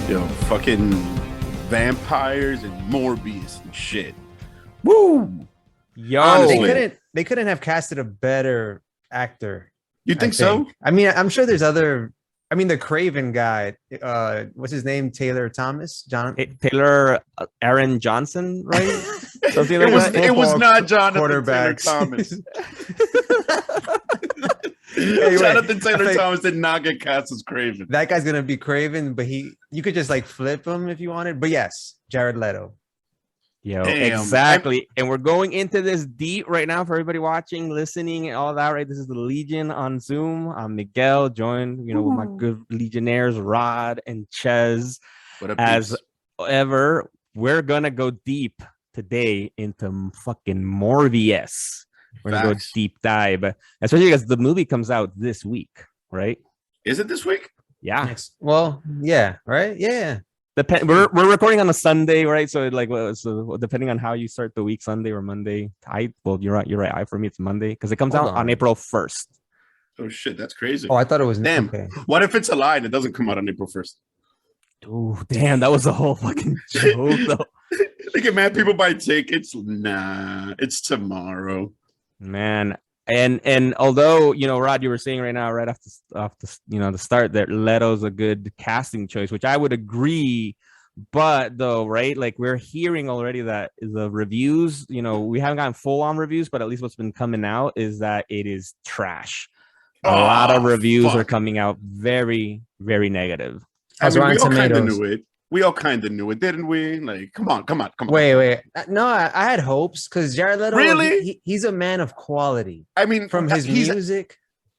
Yo, fucking vampires and Morbius and shit. Woo! Yo, Honestly. They couldn't have casted a better actor. You think so? I mean, I'm sure there's other. I mean, the Craven guy. What's his name? Taylor Thomas. Taylor Aaron Johnson, right? Something like that. It was not Jonathan Quarterbacks. Taylor Thomas. Anyway, Jonathan Taylor Thomas did not get cast as Craven. That guy's gonna be Craven, but you could just like flip him if you wanted. But yes, Jared Leto. Yo, Damn. exactly. And we're going into this deep right now for everybody watching, listening, and all that, right? This is the Legion on Zoom. I'm Miguel, joined, with my good Legionnaires, Rod and Ches. What up, As peeps? ever, we're gonna go deep today into fucking Morbius. We're gonna go Facts. deep dive, especially because the movie comes out this week, right? Is it this week? Yeah. Well, yeah, right, yeah. We're recording on a Sunday, right? So so depending on how you start the week, Sunday or Monday. You're right. For me, it's Monday because it comes out on April 1st. Oh shit, that's crazy. Oh, I thought it was Damn. Okay. What if it's a lie and it doesn't come out on April 1st? Oh, damn, that was a whole fucking joke, though. They get mad people buy tickets. Nah, it's tomorrow. Man. And although, Rod, you were saying right now, right off the start, that Leto's a good casting choice, which I would agree. But though, right, like we're hearing already that the reviews, we haven't gotten full on reviews, but at least what's been coming out is that it is trash. A lot of reviews are coming out very, very negative. I mean, we all kind of knew it. We all kind of knew it, didn't we? Like, come on. Wait. No, I had hopes because Jared Leto, really, he's a man of quality. I mean, from his music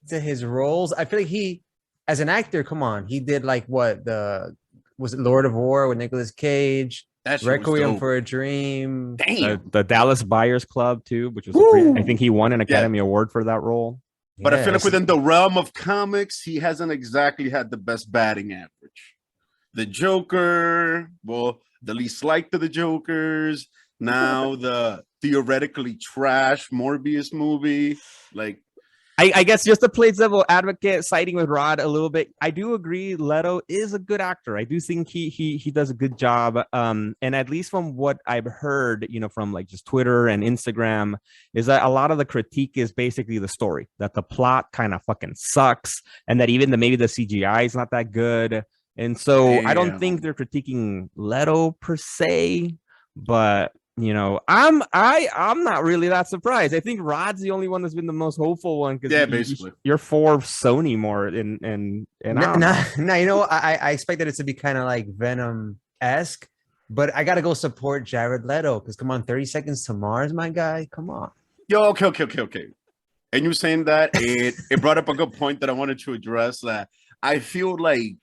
to his roles, I feel like he, as an actor, come on, he did like was it Lord of War with Nicolas Cage, Requiem for a Dream, the Dallas Buyers Club too, which was I think he won an Academy Award for that role. But I feel like within the realm of comics, he hasn't exactly had the best batting average. The Joker, well, the least liked of the Jokers. Now the theoretically trash Morbius movie. Like, I guess just to play devil advocate, siding with Rod a little bit, I do agree Leto is a good actor. I do think he does a good job. And at least from what I've heard, from like just Twitter and Instagram, is that a lot of the critique is basically the story, that the plot kind of fucking sucks, and that even maybe the CGI is not that good. And so I don't think they're critiquing Leto per se, but I'm not really that surprised. I think Rod's the only one that's been the most hopeful one because basically you're for Sony more and I expected it to be kind of like Venom-esque, but I gotta go support Jared Leto because come on, 30 Seconds to Mars, my guy, come on. Yo, okay. And you saying that it brought up a good point that I wanted to address. That I feel like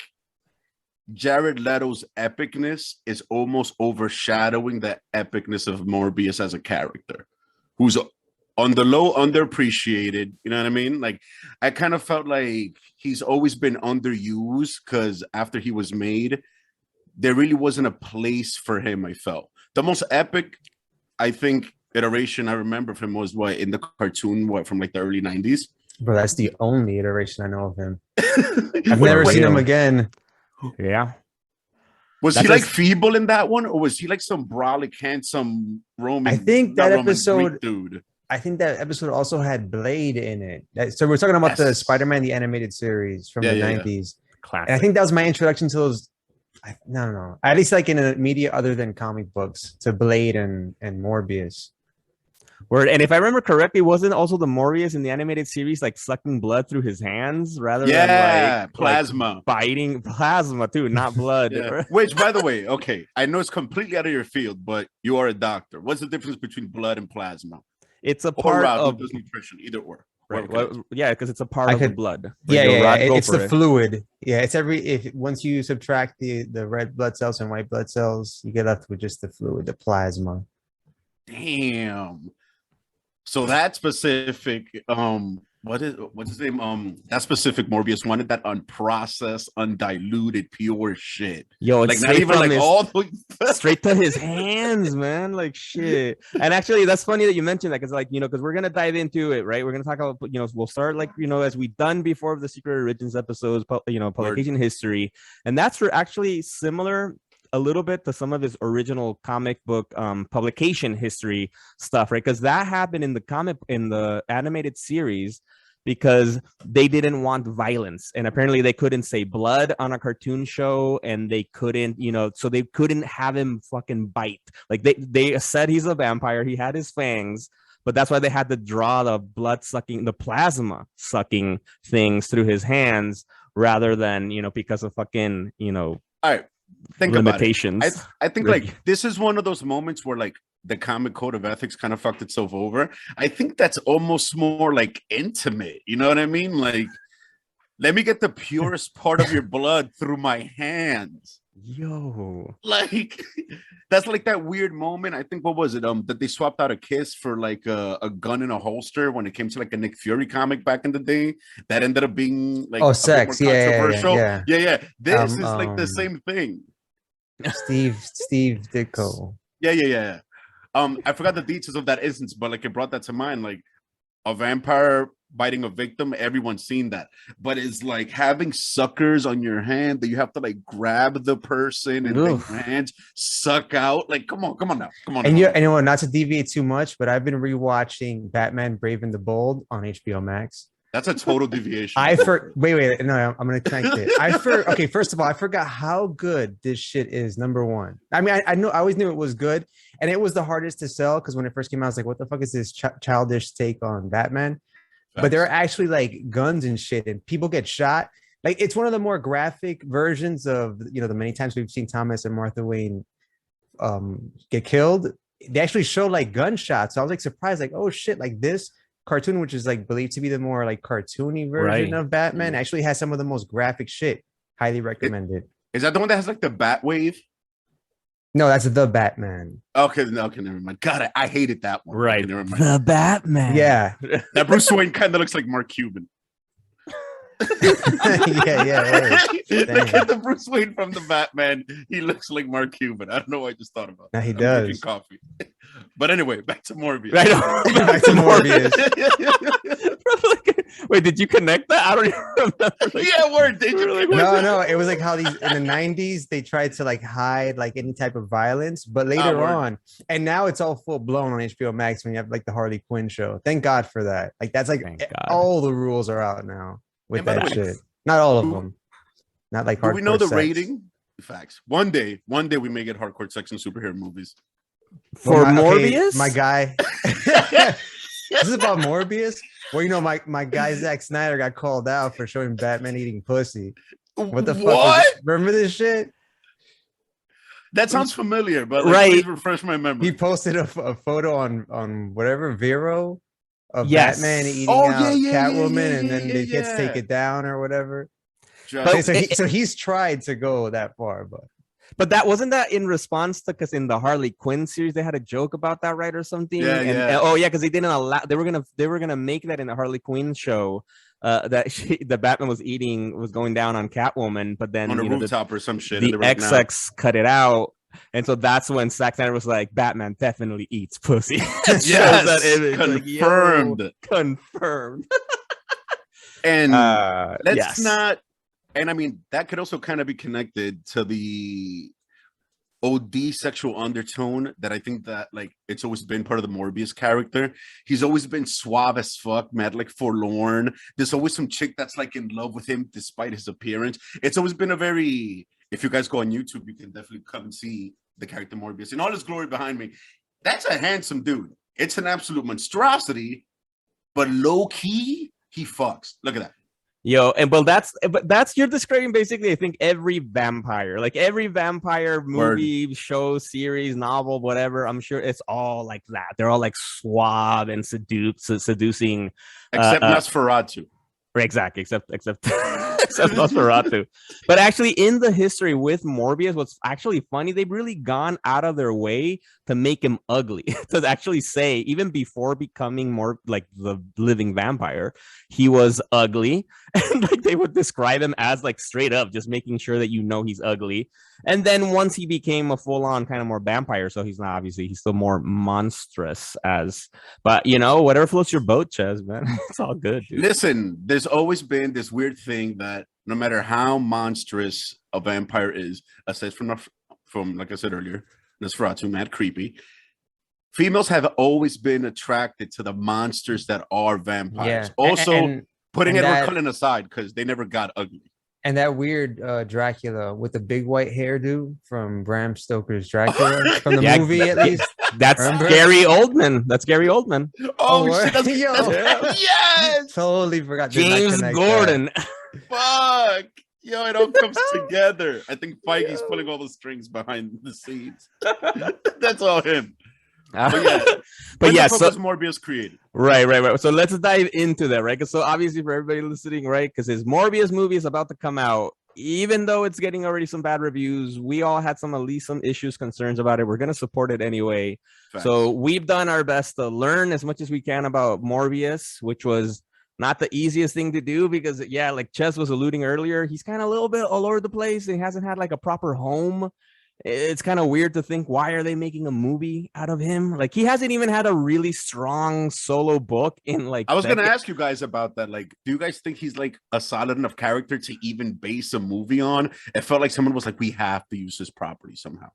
Jared Leto's epicness is almost overshadowing the epicness of Morbius as a character, who's on the low, underappreciated. You know what I mean? Like, I kind of felt like he's always been underused because after he was made, there really wasn't a place for him. I felt the most epic, I think, iteration I remember of him was in the cartoon, from like the early 90s. Bro, that's the only iteration I know of him. I've never seen him again. Yeah. Was he like feeble in that one, or was he like some brolic, handsome Roman? I think that episode, dude. I think that episode also had Blade in it. So we're talking about the Spider-Man the animated series from the 90s. Classic. And I think that was my introduction to those. No. At least like in a media other than comic books, to Blade and Morbius. Word. And if I remember correctly, wasn't also the Morbius in the animated series like sucking blood through his hands rather than like plasma, biting plasma too, not blood. Which, by the way, okay, I know it's completely out of your field, but you are a doctor. What's the difference between blood and plasma? It's a part of nutrition, either or. Right. Well, yeah, because it's a part of the blood. It's the fluid. Yeah, it's once you subtract the red blood cells and white blood cells, you get left with just the fluid, the plasma. Damn. So that specific what's his name? That specific Morbius wanted that unprocessed, undiluted, pure shit. Yo, it's like not even like all the straight to his hands, man. Like shit. And actually, that's funny that you mentioned that because, like, because we're gonna dive into it, right? We're gonna talk about, we'll start like as we've done before of the Secret Origins episodes, publication history, and that's for actually similar a little bit to some of his original comic book publication history stuff, right? Because that happened in the animated series because they didn't want violence, and apparently they couldn't say blood on a cartoon show, and they couldn't, so they couldn't have him fucking bite. Like they said he's a vampire, he had his fangs, but that's why they had to draw the the plasma sucking things through his hands rather than because of fucking all right. Think limitations. About it. I think like this is one of those moments where like the comic code of ethics kind of fucked itself over. I think that's almost more like intimate. You know what I mean? Like, let me get the purest part of your blood through my hands. Yo, like that's like that weird moment. I think what was it? That they swapped out a kiss for like a gun in a holster when it came to like a Nick Fury comic back in the day. That ended up being like sex, controversial. Yeah. This is like the same thing. Steve Ditko. Yeah. I forgot the details of that instance, but like it brought that to mind. Like a vampire biting a victim, everyone's seen that, but it's like having suckers on your hand that you have to like grab the person and then your hands suck out. Like, come on now. And you know, not to deviate too much, but I've been rewatching Batman Brave and the Bold on HBO Max. That's a total deviation. Wait, no, I'm gonna connect it. Okay, first of all, I forgot how good this shit is. Number one, I mean, I always knew it was good, and it was the hardest to sell because when it first came out, I was like, "What the fuck is this childish take on Batman?" But there are actually like guns and shit, and people get shot. Like it's one of the more graphic versions of the many times we've seen Thomas and Martha Wayne get killed. They actually show like gunshots. So I was like surprised, like, oh shit, like this cartoon, which is like believed to be the more like cartoony version of Batman, actually has some of the most graphic shit. Highly recommended. Is that the one that has like the bat wave? No, that's the Batman. Okay, never mind. God, I hated that one. Right, okay, never mind. The Batman. Yeah, that Bruce Wayne kind of looks like Mark Cuban. yeah. The Bruce Wayne from the Batman, he looks like Mark Cuban. I don't know what I just thought about. He does. Drinking coffee. But anyway, back to Morbius. Right. Back to Morbius. Wait, did you connect that? I don't even remember. Word. Did you? No. It was like how these in the 90s they tried to like hide like any type of violence, but later on, and now it's all full blown on HBO Max when you have like the Harley Quinn show. Thank God for that. Like that's like all the rules are out now with that shit. Not all of them. Not like hardcore. Do we know the sex. rating? Facts. One day we may get hardcore sex in superhero movies. For Morbius, my guy. This is about Morbius. Well, my guy Zack Snyder got called out for showing Batman eating pussy. What the fuck? Remember this shit? That sounds familiar, but please refresh my memory. He posted a photo on whatever Vero of Batman eating out Catwoman, and then the kids take it down or whatever. So he's tried to go that far, but that wasn't that in response to, because in the Harley Quinn series they had a joke about that, right, or something? Because they didn't allow. They were gonna make that in the Harley Quinn show. The Batman was going down on Catwoman, but then on a rooftop or some shit. The XX cut it out, and so that's when Zack Snyder was like, "Batman definitely eats pussy." Yes, confirmed. Like, confirmed. And let's not. And I mean, that could also kind of be connected to the OD sexual undertone that I think that like it's always been part of the Morbius character. He's always been suave as fuck, mad, like forlorn. There's always some chick that's like in love with him despite his appearance. It's always been a very, if you guys go on YouTube, you can definitely come and see the character Morbius in all his glory behind me. That's a handsome dude. It's an absolute monstrosity, but low key, he fucks. Look at that. Yo, and that's you're describing basically, I think, every vampire, like every vampire movie, show, series, novel, whatever. I'm sure it's all like that. They're all like suave and seducing, except Nosferatu. Exactly, except Nosferatu. But actually, in the history with Morbius, what's actually funny, they've really gone out of their way to make him ugly, to actually say, even before becoming more like the living vampire, he was ugly. And like they would describe him as like straight up, just making sure that he's ugly. And then once he became a full-on kind of more vampire, so he's not obviously, he's still more monstrous but whatever floats your boat, Ches, man. It's all good, dude. Listen, there's always been this weird thing that no matter how monstrous a vampire is, aside from like I said earlier, Nosferatu, mad creepy. Females have always been attracted to the monsters that are vampires. Yeah. Also, putting and Edward Cullen aside because they never got ugly. And that weird Dracula with the big white hairdo from Bram Stoker's Dracula from the movie, at least. That's Remember? Gary Oldman. That's Gary Oldman. Oh, shit. That's, Yes. Totally forgot. James Gordon. Fuck. Yo, it all comes together. I think Feige's pulling all the strings behind the scenes. That's all him. But yeah, so Morbius created. Right. So let's dive into that, right? So obviously for everybody listening, right? Because his Morbius movie is about to come out. Even though it's getting already some bad reviews, we all had at least some issues, concerns about it. We're going to support it anyway. Facts. So we've done our best to learn as much as we can about Morbius, which was not the easiest thing to do because, yeah, like Ches was alluding earlier, he's kind of a little bit all over the place. He hasn't had like a proper home. It's kind of weird to think, why are they making a movie out of him? Like, he hasn't even had a really strong solo book in like... I was going to ask you guys about that. Like, do you guys think he's like a solid enough character to even base a movie on? It felt like someone was like, we have to use this property somehow.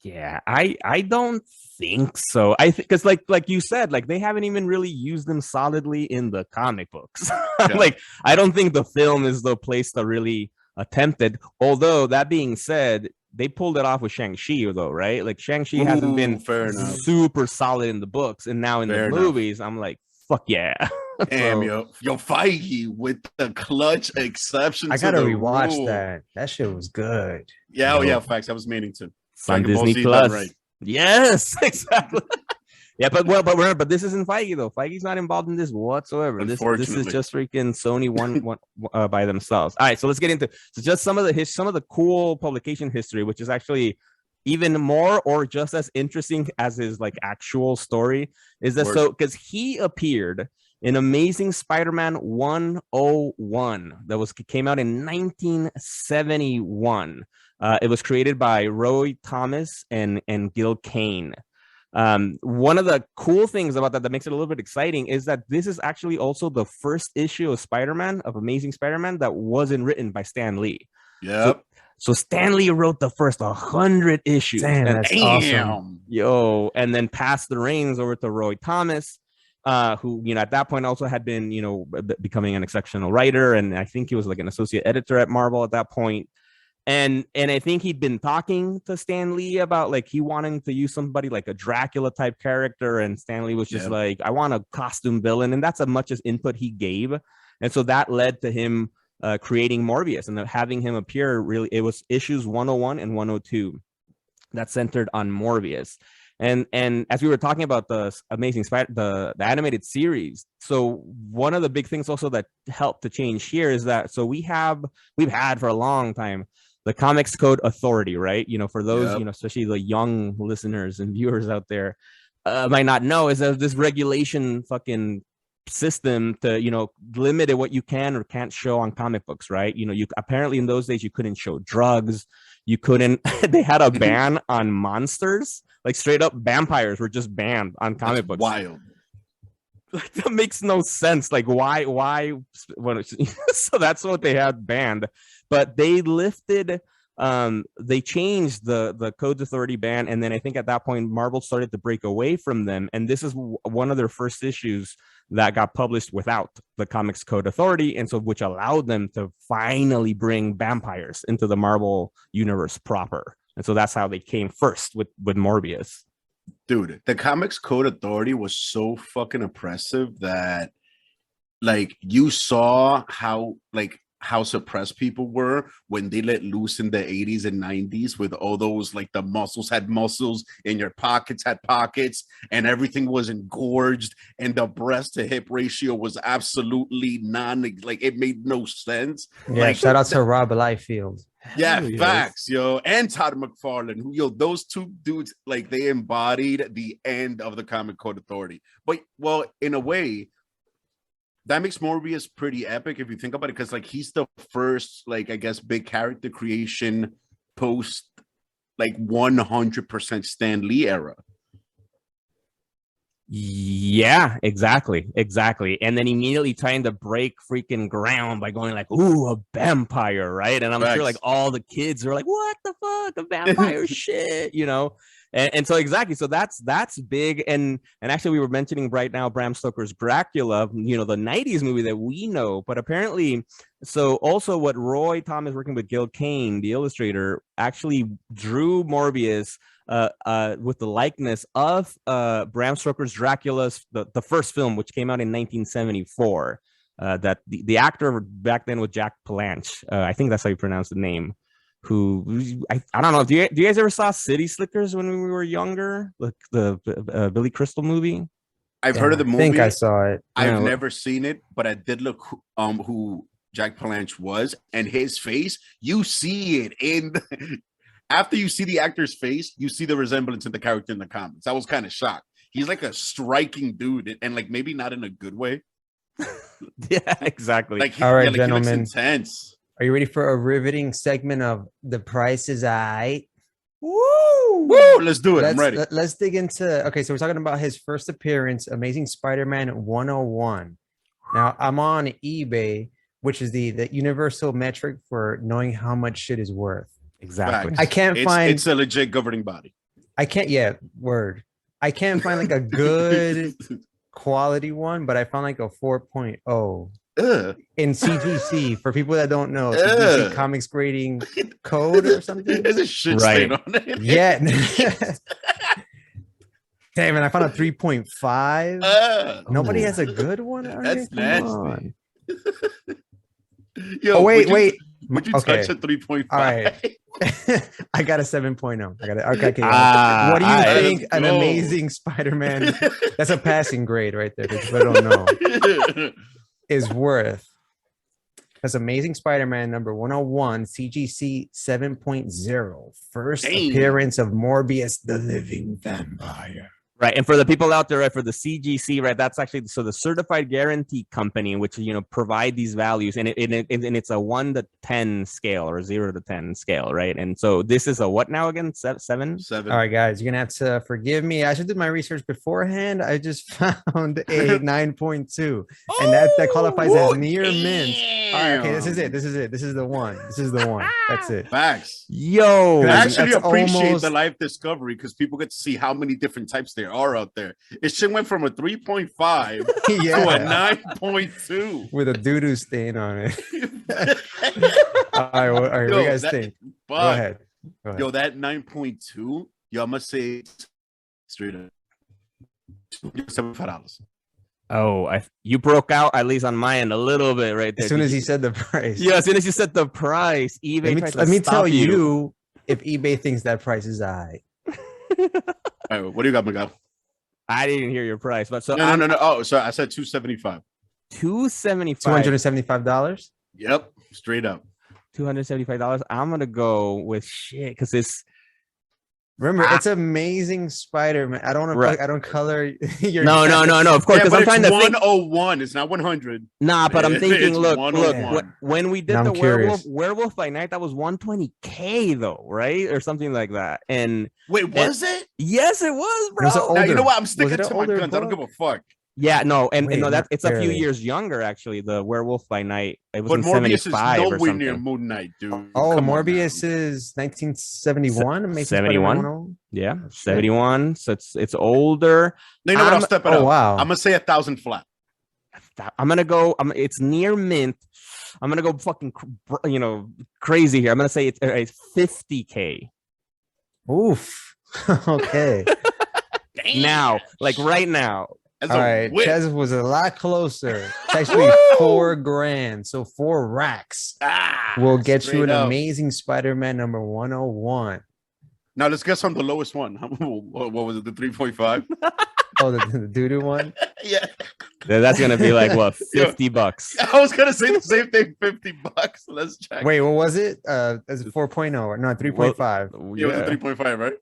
Yeah, I don't think so. I think because like you said, like they haven't even really used them solidly in the comic books. Yeah. Like, I don't think the film is the place to really attempt it. Although that being said, they pulled it off with Shang-Chi, though, right? Like Shang-Chi hasn't been super solid in the books, and now in the movies, I'm like, fuck yeah. Damn, yo Feige with the clutch exception. I gotta rewatch that. That shit was good. Yeah, oh yeah, facts. I was meaning to. On Disney Plus. Right. Yes, exactly. Yeah, but this isn't Feige though. Feige's not involved in this whatsoever. This is just freaking Sony one by themselves. All right, so let's get into just some of the cool publication history, which is actually even more or just as interesting as his like actual story. Is that so? Because he appeared in Amazing Spider-Man 101 that came out in 1971. It was created by Roy Thomas and Gil Kane. One of the cool things about that makes it a little bit exciting is that this is actually also the first issue of Amazing Spider-Man that wasn't written by Stan Lee. Yep. So Stan Lee wrote the first 100 issues. Damn, that's awesome. Yo, and then passed the reins over to Roy Thomas, who, at that point also had been, becoming an exceptional writer. And I think he was like an associate editor at Marvel at that point. And I think he'd been talking to Stan Lee about like he wanting to use somebody like a Dracula type character, and Stan Lee was just like, I want a costume villain, and that's as much as input he gave. And so that led to him creating Morbius and having him appear. Really, it was issues 101 and 102 that centered on Morbius. And as we were talking about the Amazing Spider, the animated series, so one of the big things also that helped to change here is that we've had for a long time the Comics Code Authority, right? For those, especially the young listeners and viewers out there, might not know, is that this regulation fucking system to, limit what you can or can't show on comic books, right? You apparently in those days you couldn't show drugs, you couldn't. They had a ban on monsters, like straight up vampires were just banned on comic books. Wild. Like, that makes no sense. Like, why? So that's what they had banned. But they lifted, they changed the Codes Authority ban, and then I think at that point Marvel started to break away from them, and this is one of their first issues that got published without the Comics Code Authority, and so which allowed them to finally bring vampires into the Marvel universe proper, and so that's how they came first with Morbius. Dude, the Comics Code Authority was so fucking oppressive that, like, you saw how suppressed people were when they let loose in the 80s and 90s with all those, like, the muscles had muscles and your pockets had pockets and everything was engorged and the breast to hip ratio was absolutely it made no sense. Yeah, shout out to Rob Liefeld. Yeah, Hell yes. facts, yo. And Todd McFarlane, who, yo, those two dudes, like, they embodied the end of the Comic Code Authority. But, well, in a way, that makes Morbius pretty epic if you think about it, because, like, he's the first, like, I guess, big character creation post, like, 100% Stan Lee era. Yeah, exactly. And then immediately trying to break freaking ground by going like, "Ooh, a vampire," right? And I'm sure like all the kids are like, "What the fuck, a vampire shit," you know? And so exactly, so that's big. And actually, we were mentioning right now Bram Stoker's Dracula, you know, the '90s movie that we know, but apparently, so also what Roy Thomas working with Gil Kane, the illustrator, actually drew Morbius with the likeness of Bram Stoker's Dracula's the first film, which came out in 1974. That the actor back then was Jack Palance. I think that's how you pronounce the name. Who I don't know. Do you guys ever saw City Slickers when we were younger? Like the Billy Crystal movie? I've heard of the movie. I think I saw it. I've never seen it, but I did look who Jack Palance was, and his face. You see it in. After you see the actor's face, you see the resemblance in the character in the comics. I was kind of shocked. He's like a striking dude, and like maybe not in a good way. Yeah, exactly. Like, all right, like, gentlemen. he looks intense. Are you ready for a riveting segment of The Price is Right? Woo! Let's do it. I'm ready. Let's dig into. Okay, so we're talking about his first appearance, Amazing Spider-Man 101. Now, I'm on eBay, which is the universal metric for knowing how much shit is worth. Exactly. I can't find. It's a legit governing body. I can't. Yeah, word. I can't find like a good quality one, but I found like a 4.0 in CGC. For people that don't know, CGC comics grading code or something. There's a shit stain on it. Yeah. Damn it! I found a 3.5. Nobody has a good one. That's nasty. Yo, oh, wait. Would you touch a 3.5? All right. I got a 7.0. I got it. Okay. What do you think an Amazing Spider-Man? That's a passing grade right there. Because I don't know. Is worth. That's Amazing Spider-Man number 101, CGC 7.0. First appearance of Morbius, the living vampire. Right, and for the people out there, right, for the CGC, right, that's actually so the Certified Guarantee Company, which provide these values, and it's a 1 to 10 scale or 0 to 10 scale, right? And so this is a what now again? 7? All right, guys, you're gonna have to forgive me. I should do my research beforehand. I just found a 9.2, and that qualifies as near mint. All right, okay, this is it. This is the one. That's it. Facts. Yo, I actually appreciate the life discovery because people get to see how many different types there are out there. It shit went from a 3.5 to a 9.2 with a doo-doo stain on it. All right, what do you guys think? Go ahead. Yo, that 9.2, yo, I must say straight up $75. Oh, you broke out at least on my end a little bit right there. As soon as he said the price. Yeah, as soon as you said the price, eBay. Let me tell you if eBay thinks that price is high. All right, what do you got, Miguel? I didn't hear your price, but so no. Oh, sorry, I said $275. $275. Yep, straight up. $275. I'm gonna go with shit because it's. Remember, it's Amazing Spider-Man. I don't want to. I don't color your. No. Of course, because I'm trying to 101. It's not 100. Nah, but I'm thinking. Look. When we did the Werewolf by Night, that was 120K though, right, or something like that. And wait, was it? Yes, it was, bro. Now, you know what? I'm sticking to my guns. I don't give a fuck. Yeah, no, it's a few years younger actually. The Werewolf by Night, it was in Morbius 75 is or nowhere something. near Moon Knight, dude. Oh, Morbius is 1971. 71. Yeah, 71. So it's older. No, you know what? I'll step it up. Wow. I'm gonna say 1,000 flat. I'm gonna go. It's near mint. I'm gonna go fucking crazy here. I'm gonna say it's 50K. Oof. Okay. Now, like right now. All right, Chez was a lot closer. It's actually $4,000, so 4 racks will get you an Amazing Spider-Man number 101. Now let's guess on the lowest one. What was it? The 3.5? Oh, the doo-doo one. Yeah. That's gonna be like what, Yo, $50? I was gonna say the same thing. $50. Let's check. Wait, what was it? Is it 4.0 or no 3.5? It was a 3.5, right?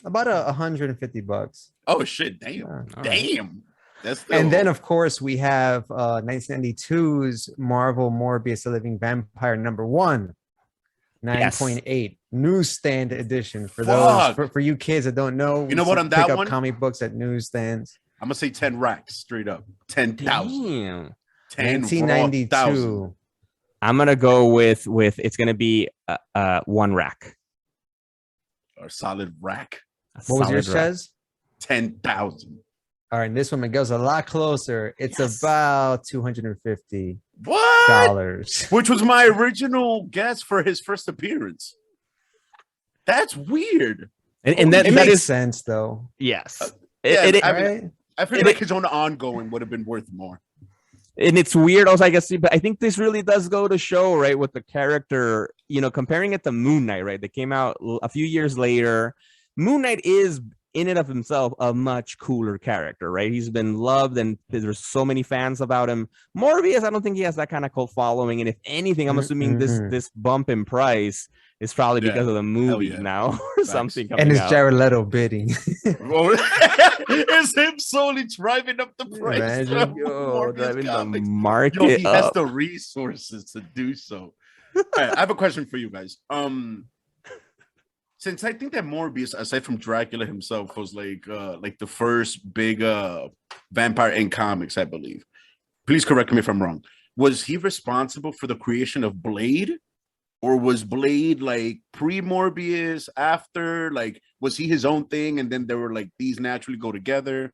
About $150. Oh shit! Damn, Yeah. damn. That's still... And then, of course, we have 1992's Marvel Morbius: The Living Vampire #1, 9.8 newsstand edition for those for you kids that don't know. You know what? On that pick up one, comic books at newsstands. I'm gonna say 10 racks straight up. 10,000. 1992. I'm gonna go with it's gonna be 1 rack. Or solid rack. What was yours, Chez? 10,000. All right, this one Miguel's a lot closer. It's about $250. What? Which was my original guess for his first appearance. That's weird. And that makes sense, though. Yes. I feel like his own ongoing would have been worth more. And it's weird also, I guess, but I think this really does go to show, right, with the character, you know, comparing it to Moon Knight, right? They came out a few years later. Moon Knight is, in and of himself, a much cooler character, right? He's been loved, and there's so many fans about him. Morbius, I don't think he has that kind of cult following, and if anything, I'm assuming this bump in price is probably because of the movie now or something. And it's Jared Leto bidding. It's him slowly driving up the price. Driving the market he has the resources to do so. All right, I have a question for you guys. Since I think that Morbius, aside from Dracula himself, was like the first big vampire in comics, I believe. Please correct me if I'm wrong. Was he responsible for the creation of Blade? Or was Blade like pre-Morbius, after? Like, was he his own thing, and then they were like, these naturally go together?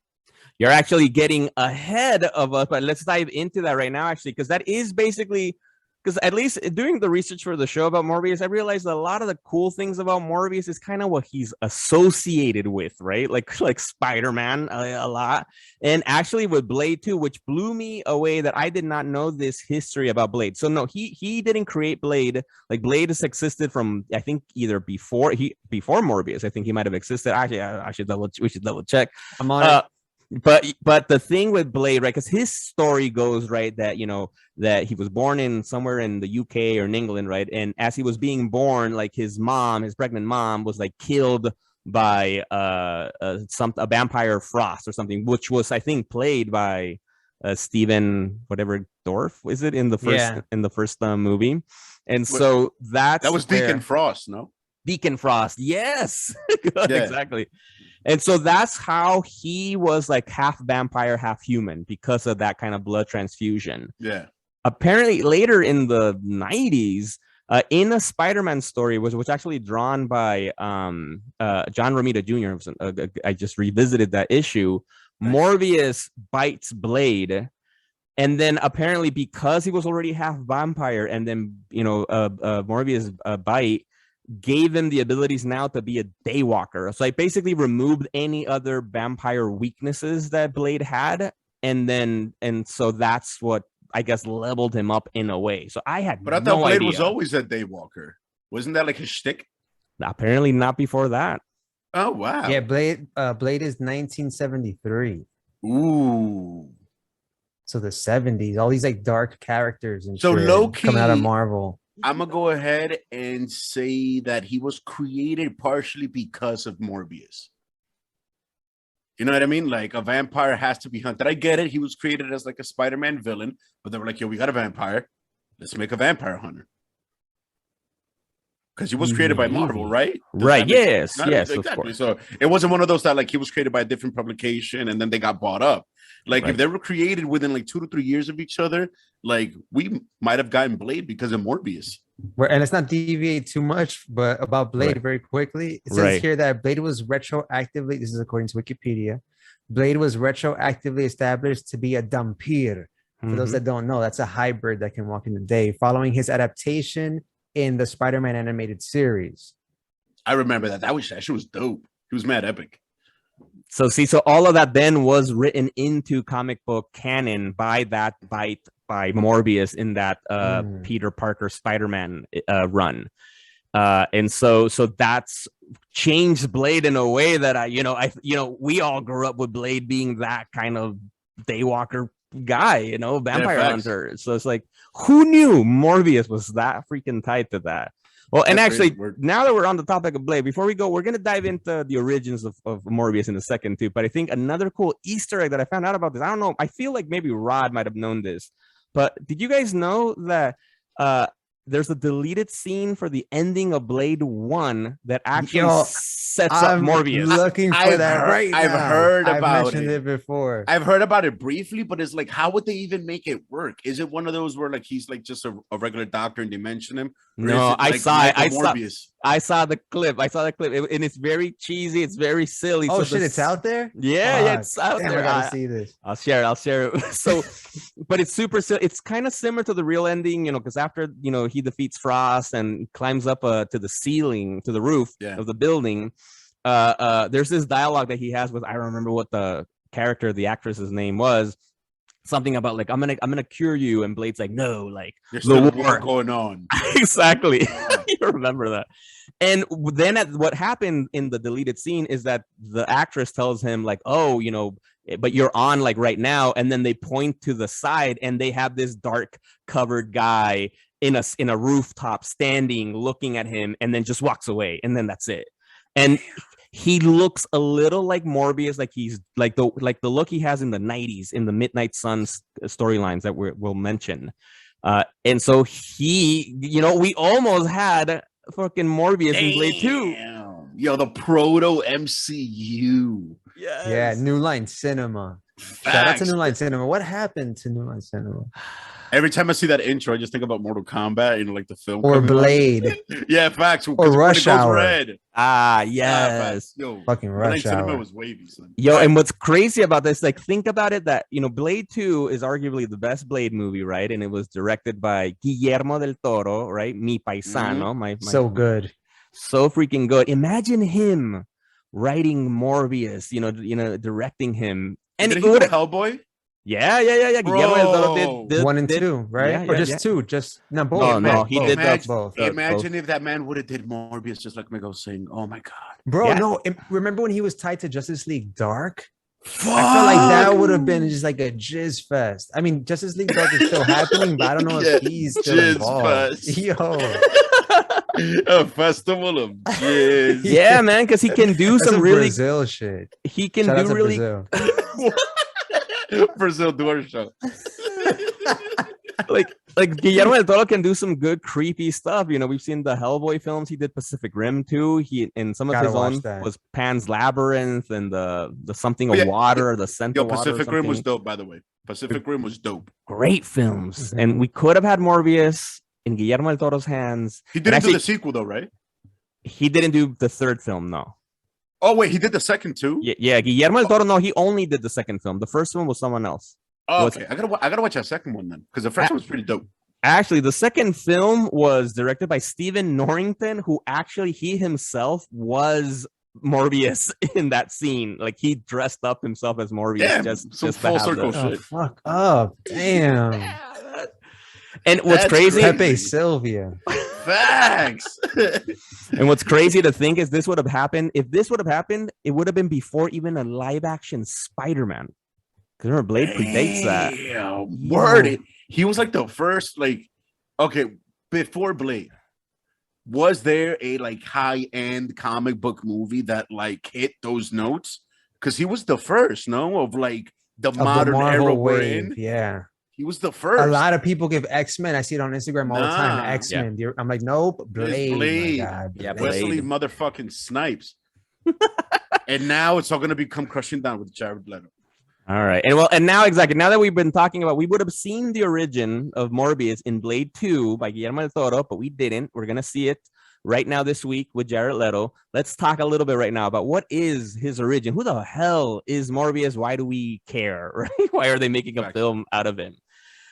You're actually getting ahead of us, but let's dive into that right now, actually, because that is basically, because at least doing the research for the show about Morbius, I realized a lot of the cool things about Morbius is kind of what he's associated with, right? Like Spider-Man a lot. And actually with Blade too, which blew me away that I did not know this history about Blade. So no, he didn't create Blade. Like Blade has existed from, I think, either before Morbius. I think he might have existed. Actually, we should double check. I'm on it. But the thing with Blade, right, because his story goes, right, that, you know, that he was born in somewhere in the UK or in England, right, and as he was being born, like his pregnant mom was like killed by a vampire Frost or something, which was, I think, played by Stephen whatever Dorff, is it, in the first movie. And so that was Deacon Frost, no? Deacon Frost, yes. Exactly. And so that's how he was like half vampire, half human, because of that kind of blood transfusion. Yeah. Apparently later in the 90s, in a Spider-Man story, which actually drawn by John Romita Jr. I just revisited that issue. Nice. Morbius bites Blade. And then apparently because he was already half vampire, and then, you know, Morbius bite gave him the abilities now to be a daywalker. So I basically removed any other vampire weaknesses that Blade had, and so that's what I guess leveled him up in a way. So I had, but I thought Blade was always a daywalker. Wasn't that like his shtick? Apparently not before that. Oh wow. Yeah, Blade is 1973. Ooh. So the 70s, all these like dark characters and so low-key coming out of Marvel. I'm gonna go ahead and say that he was created partially because of Morbius. You know what I mean? Like, a vampire has to be hunted. I get it. He was created as like a Spider-Man villain, but they were like, yo, we got a vampire. Let's make a vampire hunter. Because he was created by Marvel, right? Right. Yes. Exactly. So it wasn't one of those that like he was created by a different publication and then they got bought up. Like, if they were created within like 2 to 3 years of each other, like we might have gotten Blade because of Morbius. And let's not deviate too much, but about Blade very quickly. It says here that Blade was retroactively, this is according to Wikipedia, Blade was retroactively established to be a Dhampir. For those that don't know, that's a hybrid that can walk in the day, following his adaptation in the Spider-Man animated series. I remember that. That shit was dope. He was mad epic. So all of that then was written into comic book canon by that bite by Morbius in that Peter Parker Spider-Man run. And so that's changed Blade in a way that we all grew up with Blade being that kind of daywalker guy, vampire hunter. So it's like, who knew Morbius was that freaking tied to that? Well, and actually, now that we're on the topic of Blade, before we go, we're going to dive into the origins of Morbius in a second, too. But I think another cool Easter egg that I found out about this, I don't know, I feel like maybe Rod might have known this, but did you guys know that there's a deleted scene for the ending of Blade 1 that actually sets up Morbius? Looking for that right now. I've heard about I've mentioned it before. I've heard about it briefly, but it's like, how would they even make it work? Is it one of those where like he's like just a regular doctor and they mention him? No, I saw the clip. And it's very cheesy. It's very silly. Oh, so it's out there? Yeah, it's out there. I gotta see this. I'll share it. So, but it's super silly. It's kind of similar to the real ending, because after, he defeats Frost and climbs up to the ceiling, to the roof of the building. There's this dialogue that he has with, I don't remember what the actress's name was. Something about like, I'm gonna cure you, and Blade's like, no, like there's no war going on. Exactly. You remember that. And then what happened in the deleted scene is that the actress tells him like, oh, but you're on like right now, and then they point to the side and they have this dark covered guy in a rooftop standing looking at him, and then just walks away, and then that's it. And he looks a little like Morbius, like he's like the look he has in the 90s in the Midnight Suns storylines that we'll mention. And so we almost had fucking Morbius in Blade 2. Yo, the proto MCU. Yes. Yeah, New Line Cinema. Shout out to New Line Cinema. What happened to New Line Cinema? Every time I see that intro, I just think about Mortal Kombat, like the film. Or Blade. Yeah, facts. Or Rush Hour. Red. Yes. Yo, fucking Rush Hour. Cinema was wavy, son. Yo, and what's crazy about this, like, think about it, that, Blade 2 is arguably the best Blade movie, right? And it was directed by Guillermo del Toro, right? Mi paisano. My so good. So freaking good. Imagine him writing Morbius, directing him. And did he do Hellboy? Yeah. Guillermo del Toro did 1 and 2. Right? Or just 2? Just no, both. No, he did both. Imagine if that man would have did Morbius, just like Miguel saying, "Oh my god, bro!" Yeah. No, remember when he was tied to Justice League Dark? Fuck. I feel like that would have been just like a jizz fest. I mean, Justice League Dark is still happening, but I don't know if he's still involved. Yo. A festival of jizz. Yeah, man, because he can do some really Brazil shit. He can do really Brazil door show. like Guillermo del Toro can do some good creepy stuff. We've seen the Hellboy films. He did Pacific Rim too. He and some of his own was Pan's Labyrinth and the something of water, the scent of water. Pacific Rim was dope, by the way. Pacific Rim was dope. Great films, and we could have had Morbius in Guillermo del Toro's hands. He didn't do the sequel though, right? He didn't do the third film, no. Oh wait, he did the second too. Yeah. Guillermo del Toro, no, he only did the second film. The first one was someone else. Oh, okay, I gotta watch that second one then, because the first one was pretty dope. Actually, the second film was directed by Stephen Norrington, who actually he himself was Morbius in that scene. Like he dressed up himself as Morbius. Damn, just full circle shit. Oh, fuck up, damn. And what's crazy? Pepe Sylvia. Facts. And what's crazy to think is this would have happened. If this would have happened, it would have been before even a live action Spider-Man. Because remember, Blade predates that. Yeah, word. He was like the first, before Blade. Was there a high-end comic book movie that hit those notes? Because he was the first, of the modern era we're in. Yeah. He was the first. A lot of people give X-Men. I see it on Instagram all the time. X-Men. Yeah. I'm like, nope, Blade. My God, yeah, Wesley motherfucking Snipes. And now it's all going to become crushing down with Jared Leto. All right. And now that we've been talking about, we would have seen the origin of Morbius in Blade 2 by Guillermo del Toro, but we didn't. We're going to see it right now this week with Jared Leto. Let's talk a little bit right now about what is his origin. Who the hell is Morbius? Why do we care? Right? Why are they making a film out of him?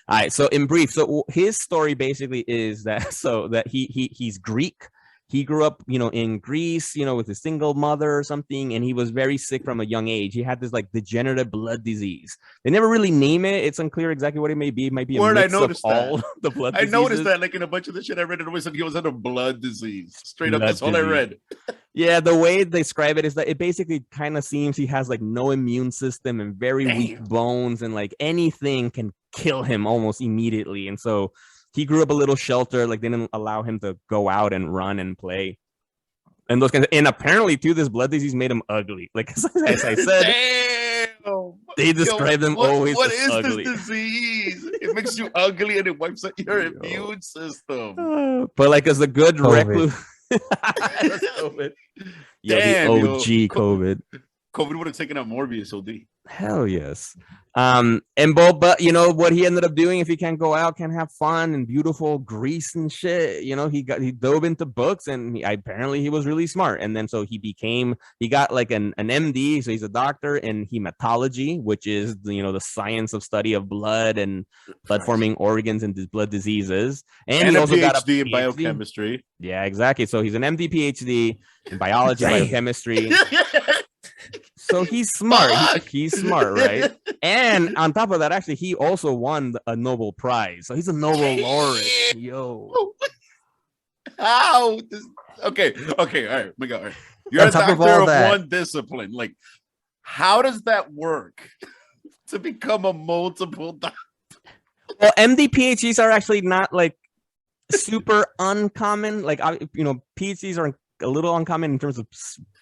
All right. So in brief, his story basically is that he's Greek. he grew up, in Greece, with a single mother or something, and he was very sick from a young age. He had this like degenerative blood disease. They never really name it. It's unclear exactly what it may be. It might be a mix of all the blood diseases. I noticed that, like in a bunch of the shit I read, it always said he was had a blood disease. Straight up, that's all I read. Yeah, the way they describe it is that it basically kind of seems he has like no immune system and very weak bones, and like anything can kill him almost immediately. And so he grew up a little sheltered, like they didn't allow him to go out and run and play. And those kinds of, and apparently too, this blood disease made him ugly. Like as I said, they describe them always what as is ugly. This disease? It makes you ugly and it wipes out your immune system. But like as a good recluse. COVID. Yeah, the OG COVID. COVID would have taken out Morbius OD. Hell yes. But what he ended up doing, if he can't go out, can't have fun and beautiful Greece and shit, he dove into books, and apparently he was really smart. And then so he got like an MD, so he's a doctor in hematology, which is the science of study of blood and blood forming organs and blood diseases. And he also got a PhD in biochemistry. Yeah, exactly. So he's an MD PhD in biology, biochemistry. So he's smart. He's smart, right? And on top of that, actually, he also won a Nobel Prize. So he's a Nobel laureate. Yo. How? Okay. All right. All right. You're a doctor of one discipline. Like, how does that work to become a multiple doctor? Well, MD PhDs are actually not like super uncommon. Like, PhDs are a little uncommon in terms of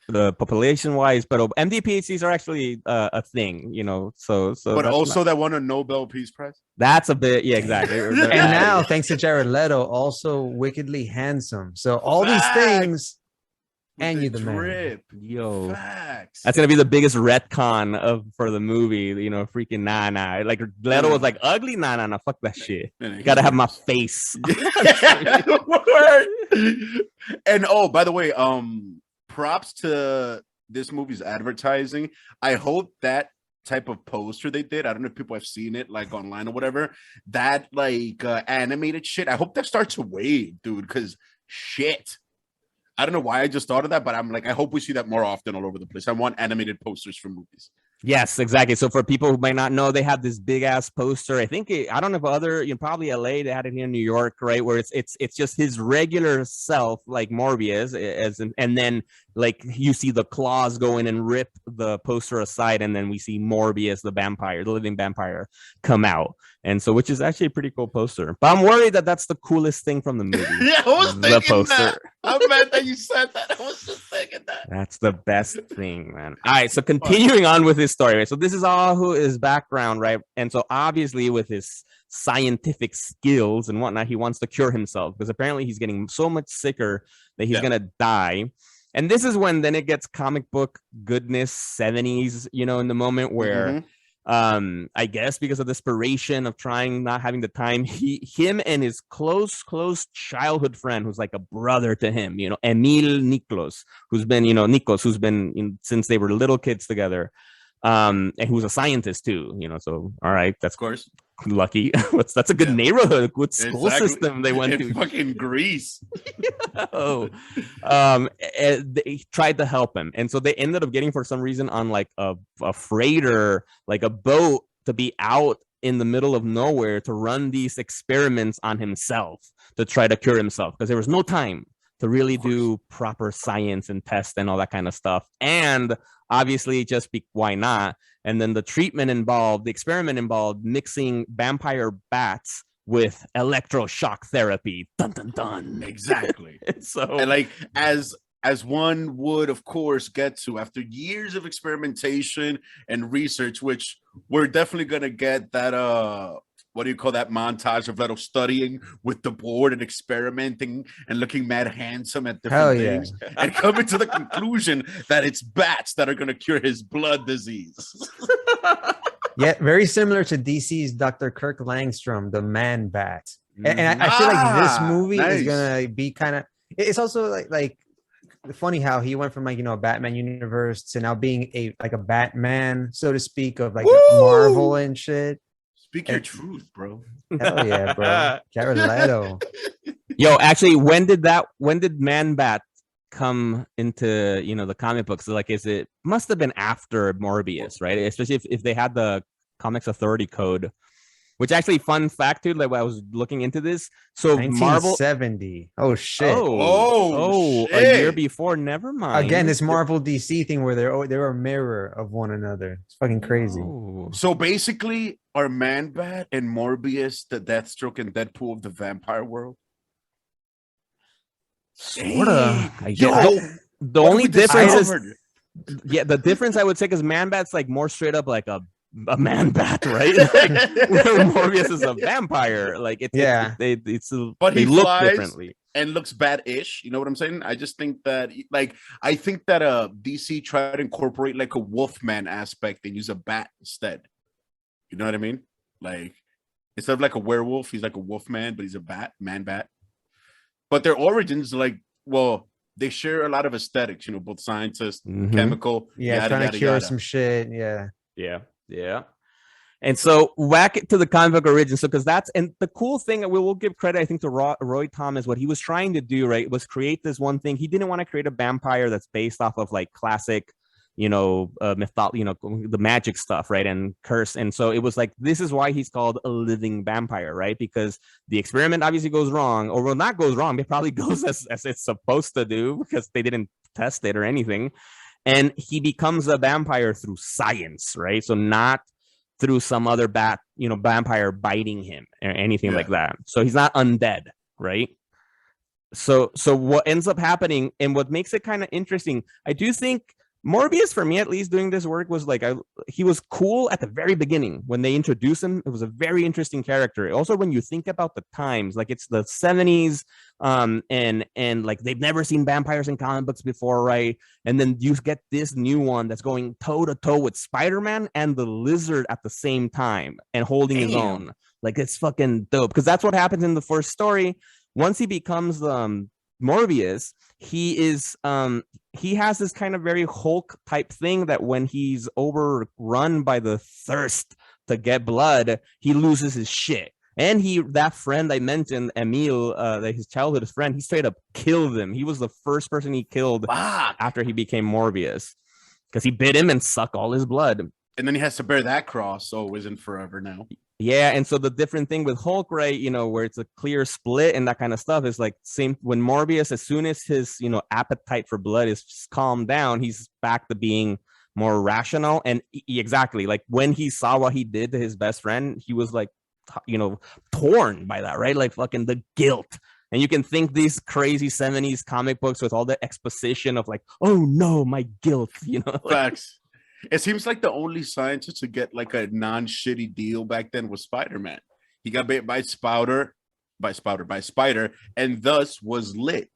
the population wise, but MD PhDs are actually a thing, so but also that won a Nobel Peace Prize. That's a bit, yeah, exactly. And now, thanks to Jared Leto, also wickedly handsome. So all these things, and you the man. Yo, facts. That's gonna be the biggest retcon for the movie. Freaking nah. Like Leto was like ugly, nah, fuck that shit. You gotta have my face. And by the way, props to this movie's advertising. I hope that type of poster they did, I don't know if people have seen it like online or whatever, that like animated shit, I hope that starts to wave, dude, because shit, I don't know why I just thought of that, but I'm like, I hope we see that more often all over the place. I want animated posters for movies. Yes, exactly. So for people who might not know, they have this big ass poster. I think I don't know if other, probably LA. They had it here in New York, right? Where it's just his regular self, like Morbius, and then like you see the claws go in and rip the poster aside, and then we see Morbius, the vampire, the living vampire, come out. And so, which is actually a pretty cool poster. But I'm worried that that's the coolest thing from the movie. Yeah, I was thinking that. I'm mad that you said that. I was just thinking that. That's the best thing, man. All right, so continuing on with his story, right? So this is all his background, right? And so obviously with his scientific skills and whatnot, he wants to cure himself because apparently he's getting so much sicker that he's gonna die. And this is when then it gets comic book goodness 70s, in the moment where I guess because of desperation of trying, not having the time, him and his close childhood friend who's like a brother to him, Emil Niklos, who's been, Nikos, who's been since they were little kids together, and who's a scientist too, so all right, that's of course lucky. That's a good neighborhood, good school system they went to. Fucking Greece. They tried to help him, and so they ended up getting, for some reason, on like a freighter, like a boat, to be out in the middle of nowhere to run these experiments on himself to try to cure himself, because there was no time to really do proper science and test and all that kind of stuff. And obviously, why not? And then the experiment involved mixing vampire bats with electroshock therapy. Dun dun dun. Exactly. And like as one would, of course, get to after years of experimentation and research, which we're definitely gonna get that what do you call that montage of Leto studying with the board and experimenting and looking mad handsome at different things, and coming to the conclusion that it's bats that are going to cure his blood disease. Yeah, very similar to DC's Dr. Kirk Langstrom, the Man Bat. And I feel like this movie is going to be kind of, it's also like funny how he went from like, a Batman universe to now being a Batman, so to speak, of like Marvel and shit. Speak your truth, bro. Hell yeah, bro. Jared Leto. Yo, actually, when did Man Bat come into the comic books? So, like, must have been after Morbius, right? Especially if they had the Comics Authority code, which actually, fun fact too, like I was looking into this. So Marvel 1970. Oh shit. Oh, shit. a year before. Never mind. Again, this Marvel DC thing where they're a mirror of one another. It's fucking crazy. Oh. So basically, are Man Bat and Morbius the Deathstroke and Deadpool of the vampire world? Sorta. I Yo, guess. The only difference is, discovered? the difference I would say is Man Bat's like more straight up like a man bat, right? Like, where Morbius is a vampire. Like but they he look flies differently and looks bad-ish. You know what I'm saying? I just think that DC tried to incorporate like a Wolfman aspect and use a bat instead. You know what I mean? Like instead of like a werewolf, he's like a wolfman, but he's a man bat. But their origins, like, well, they share a lot of aesthetics, both scientists, chemical. Yeah, trying to cure some shit. Yeah. And so whack it to the comic book origin. So because and the cool thing, we will give credit, I think, to Roy Thomas. What he was trying to do, right, was create this one thing. He didn't want to create a vampire that's based off of like classic, mythology, the magic stuff, right, and curse. And so it was like, this is why he's called a living vampire, right? Because the experiment obviously goes wrong, or not goes wrong. It probably goes as it's supposed to do because they didn't test it or anything. And he becomes a vampire through science, right? So not through some other vampire biting him or anything like that. So he's not undead, right? So what ends up happening, and what makes it kind of interesting, I do think Morbius, for me at least, doing this work was like, he was cool at the very beginning when they introduced him. It was a very interesting character. Also, when you think about the times, like it's the 70s, and like they've never seen vampires in comic books before, right? And then you get this new one that's going toe to toe with Spider-Man and the Lizard at the same time and holding his own. Like, it's fucking dope, because that's what happens in the first story. Once he becomes Morbius, he has this kind of very Hulk type thing that when he's overrun by the thirst to get blood, he loses his shit. And that friend I mentioned, Emil, his childhood friend, he straight up killed him. He was the first person he killed after he became Morbius, because he bit him and sucked all his blood. And then he has to bear that cross, so it isn't forever now. Yeah, and so the different thing with Hulk, right, where it's a clear split and that kind of stuff, is like same when Morbius, as soon as his, appetite for blood is calmed down, he's back to being more rational. And exactly, like when he saw what he did to his best friend, he was like, torn by that, right? Like fucking the guilt. And you can think these crazy 70s comic books with all the exposition of like, oh no, my guilt, like, Facts. It seems like the only scientist to get like a non-shitty deal back then was Spider-Man. He got bit by Spider, and thus was lit.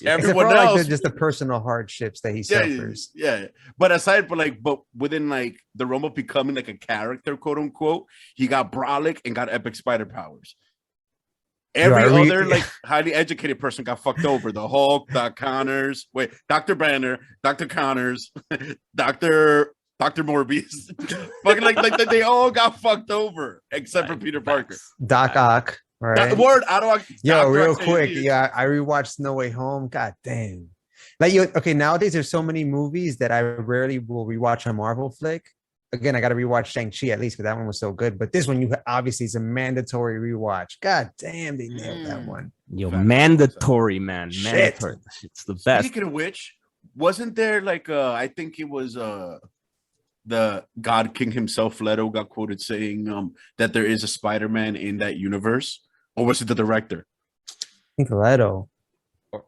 Everyone else, like just the personal hardships that he suffers. Yeah. But aside from but within like the realm of becoming like a character, quote unquote, he got brolic and got epic spider powers. Every other like highly educated person got fucked over. The Hulk, Dr. Banner, Dr. Connors, Dr. Morbius. Fucking like they all got fucked over except for Peter Parker. Doc Ock. Right. Real quick. Yeah, I rewatched No Way Home. God damn. Like nowadays there's so many movies that I rarely will rewatch a Marvel flick. Again, I got to rewatch Shang-Chi at least, because that one was so good. But this one, obviously, is a mandatory rewatch. God damn, they nailed that one. Mandatory, man. Shit. Mandatory. It's the best. Speaking of which, wasn't there like I think it was the God King himself, Leto, got quoted saying that there is a Spider-Man in that universe, or was it the director? I think Leto.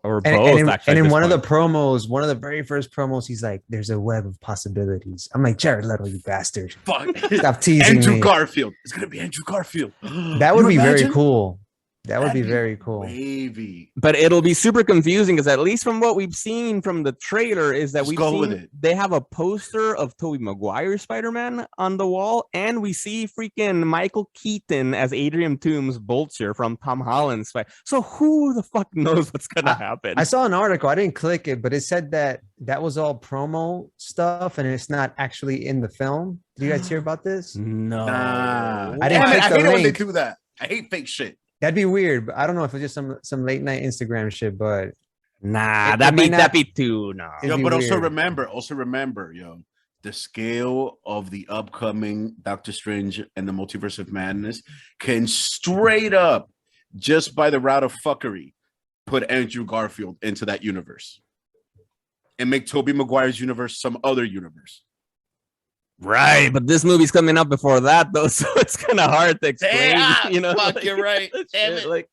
Or both, and in one of the promos, one of the very first promos, he's like, "There's a web of possibilities." I'm like, Jared Leto, you bastard! Fuck. Stop teasing Andrew me. Garfield. It's gonna be Andrew Garfield. That would be very cool. That would be That'd very cool. Wavy. But it'll be super confusing because at least from what we've seen from the trailer is that Just we've go with seen it. they have a poster of Tobey Maguire's Spider-Man on the wall, and we see freaking Michael Keaton as Adrian Toomes Vulture from Tom Holland's Spider. So who the fuck knows what's gonna happen? I saw an article. I didn't click it, but it said that was all promo stuff, and it's not actually in the film. Did you guys hear about this? No, I didn't Damn it, click I the hate it when they link. do that. I hate fake shit. That'd be weird, but I don't know if it's just some late night Instagram shit. But Nah, It that'd be too no. It'd Yo, be but also weird. remember, yo, the scale of the upcoming Doctor Strange and the Multiverse of Madness can straight up, just by the route of fuckery, put Andrew Garfield into that universe and make Tobey Maguire's universe some other universe. Right, but this movie's coming up before that though, so it's kind of hard to explain. Damn, You know, fuck, like, you're right. Damn shit, it. like,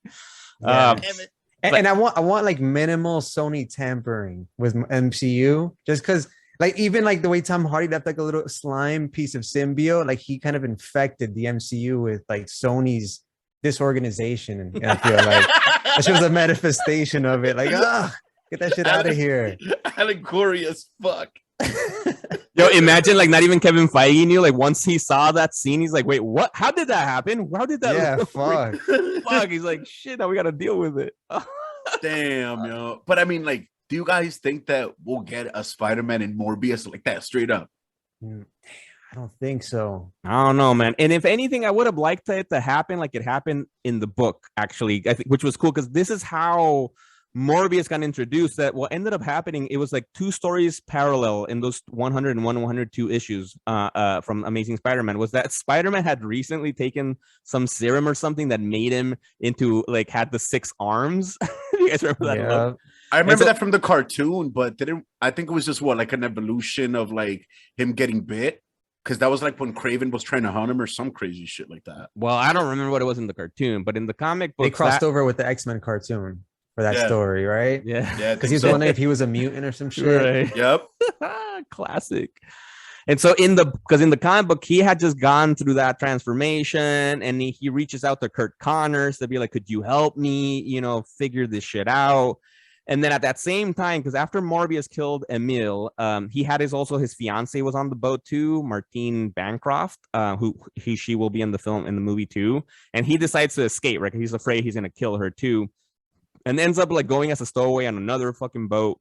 Yeah. Damn it. And I want like minimal Sony tampering with MCU, just because like even like the way Tom Hardy left like a little slime piece of symbiote, like he kind of infected the MCU with like Sony's disorganization, and I feel like that shit was a manifestation of it. Like, get that shit out of here. Allegory as fuck. yo, imagine like not even Kevin Feige knew. Like once he saw that scene, he's like, "Wait, what? How did that happen? How did that? Yeah, fuck. fuck." He's like, "Shit, now we got to deal with it." Damn, yo. But I mean, like, do you guys think that we'll get a Spider-Man in Morbius like that straight up? I don't think so. I don't know, man. And if anything, I would have liked it to happen like it happened in the book, actually, I think, which was cool because this is how Morbius got introduced. That what ended up happening, it was like two stories parallel in those 101 and 102 issues from Amazing Spider-Man, was that Spider-Man had recently taken some serum or something that made him into like had the 6 arms. You guys remember that? Yeah. I remember that from the cartoon, but didn't I think it was just like an evolution of like him getting bit? Because that was like when Craven was trying to hunt him or some crazy shit like that. Well, I don't remember what it was in the cartoon, but in the comic book, They crossed over with the X-Men cartoon for that story, right? Yeah, Yeah, Because he was wondering if he was a mutant or some shit. right. Yep. Classic. And so in the comic book, he had just gone through that transformation, and he reaches out to Kurt Connors to be like, "Could you help me? You know, figure this shit out." And then at that same time, because after Morbius killed Emil, he had his fiance was on the boat too, Martine Bancroft, who she will be in the movie too. And he decides to escape, right? He's afraid he's gonna kill her too, and ends up like going as a stowaway on another fucking boat.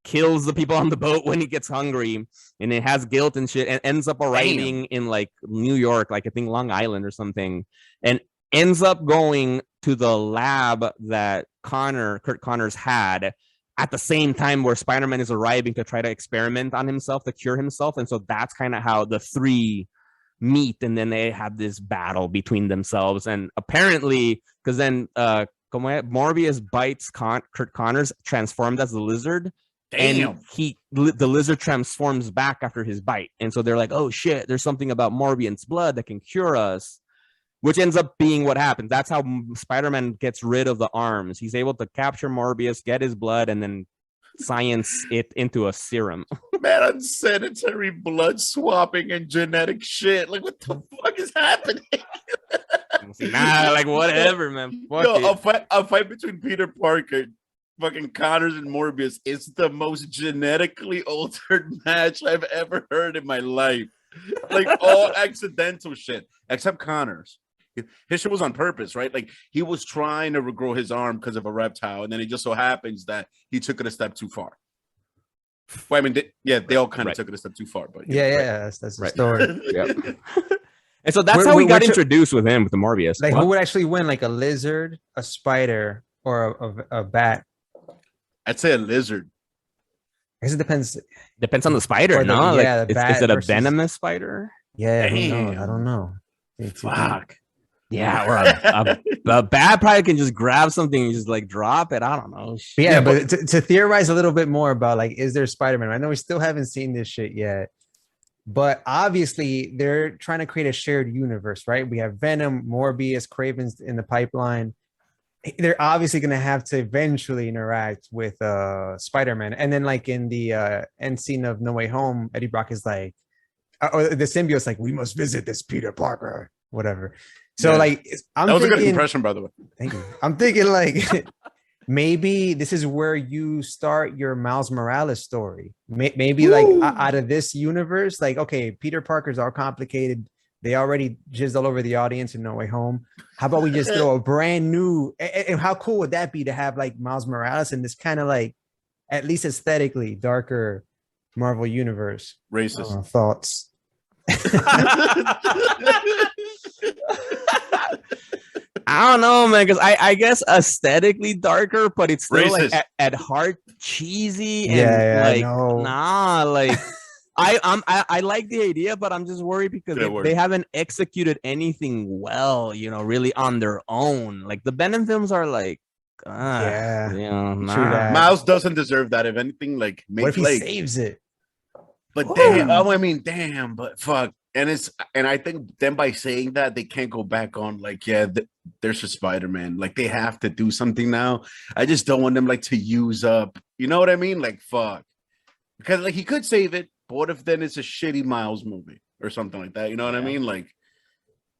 Kills the people on the boat when he gets hungry, and it has guilt and shit, and ends up arriving in like New York, like I think Long Island or something, and ends up going to the lab that Kurt Connors had at the same time where Spider-Man is arriving to try to experiment on himself to cure himself. And so that's kind of how the three meet, and then they have this battle between themselves. And apparently, because then Morbius bites Kurt Connors, transformed as the lizard. Damn. And the lizard transforms back after his bite. And so they're like, "Oh shit, there's something about Morbius blood that can cure us," which ends up being what happens. That's how Spider-Man gets rid of the arms. He's able to capture Morbius, get his blood, and then science it into a serum. Man, unsanitary blood swapping and genetic shit. Like, what the fuck is happening? Nah, like whatever, man. Fuck Yo, it. a fight between Peter Parker, fucking Connors, and Morbius is the most genetically altered match I've ever heard in my life. Like, all accidental shit, except Connors. His shit was on purpose, right? Like, he was trying to regrow his arm because of a reptile, and then it just so happens that he took it a step too far. Well, I mean, they all kind of took it a step too far, but that's the story. Yep. And so that's how we got introduced with him, with the Morbius. Like, who would actually win? Like a lizard, a spider, or a bat? I'd say a lizard. I guess it depends. Depends on the spider, no? Like, is it a venomous spider? Yeah, who knows? I don't know. Fuck. Yeah, or a bat probably can just grab something and just like drop it. I don't know. But to theorize a little bit more about like, is there Spider-Man? I know we still haven't seen this shit yet, but obviously they're trying to create a shared universe, right? We have Venom, Morbius, Craven's in the pipeline. They're obviously going to have to eventually interact with Spider-Man. And then like in the end scene of No Way Home, Eddie Brock is like, or the symbiote's like, "We must visit this Peter Parker," whatever. So Yeah. like, I'm That was a good thinking. impression, by the way. Thank you. I'm thinking like maybe this is where you start your Miles Morales story. Maybe like Ooh. out of this universe, like okay, Peter Parker's all complicated. They already jizzed all over the audience in No Way Home. How about we just throw a brand new? And how cool would that be to have like Miles Morales in this kind of like, at least aesthetically, darker Marvel universe? Racist. Thoughts? I don't know, man, because I guess aesthetically darker, but it's still Racist. like at heart cheesy and Yeah, like no. nah, like I like the idea, but I'm just worried because they haven't executed anything well, you know, really on their own. Like the Venom films are like, Yeah, you know, true that. Miles doesn't deserve that. If anything, like make What if he like, saves it? But damn, I mean, damn, but fuck. And I think then by saying that they can't go back on like, yeah, there's a Spider-Man. Like they have to do something now. I just don't want them like to use up. You know what I mean? Like fuck, because like he could save it, but what if then it's a shitty Miles movie or something like that? You know what I mean? Like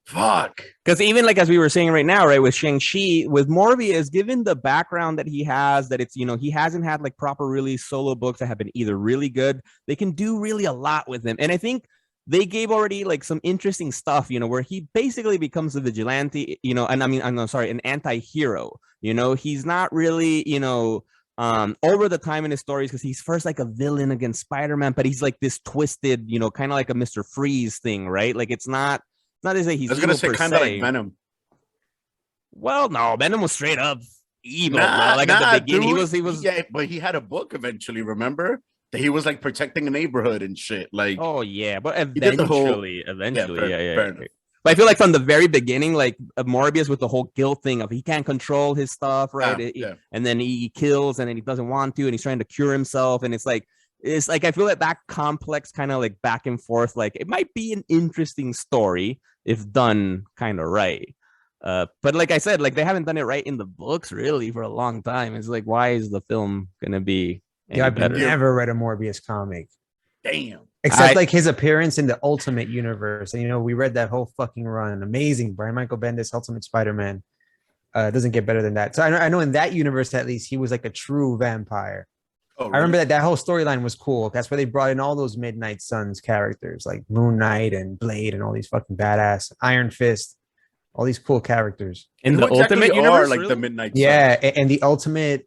fuck. Because even like as we were saying right now, right, with Shang-Chi, with Morbius, given the background that he has, that it's, you know, he hasn't had like proper really solo books that have been either really good. They can do really a lot with him, and I think they gave already like some interesting stuff, you know, where he basically becomes a vigilante, you know, and I mean, I'm sorry, an anti-hero. You know, he's not really, you know, over the time in his stories because he's first like a villain against Spider-Man, but he's like this twisted, you know, kind of like a Mr. Freeze thing, right? Like it's not to say he's. I was gonna say kind of like Venom. Well, no, Venom was straight up evil, bro. Like at the beginning, dude, he was. Yeah, but he had a book eventually. Remember that he was like protecting a neighborhood and shit. Like, oh yeah, but eventually, yeah. But I feel like from the very beginning, like Morbius with the whole guilt thing of he can't control his stuff, right? And then he kills, and then he doesn't want to, and he's trying to cure himself, and it's like I feel like that complex kind of like back and forth, like it might be an interesting story if done kind of right. But like I said, like they haven't done it right in the books really for a long time. It's like, why is the film gonna be I've better? never read a Morbius comic. Damn. Except like his appearance in the Ultimate Universe. And, you know, we read that whole fucking run. Amazing. Brian Michael Bendis, Ultimate Spider-Man. It doesn't get better than that. So I know in that universe, at least, he was like a true vampire. Oh, really? I remember that whole storyline was cool. That's where they brought in all those Midnight Suns characters like Moon Knight and Blade and all these fucking badass Iron Fist, all these cool characters. In the Ultimate Universe, like really? The Midnight Suns. Yeah, and the Ultimate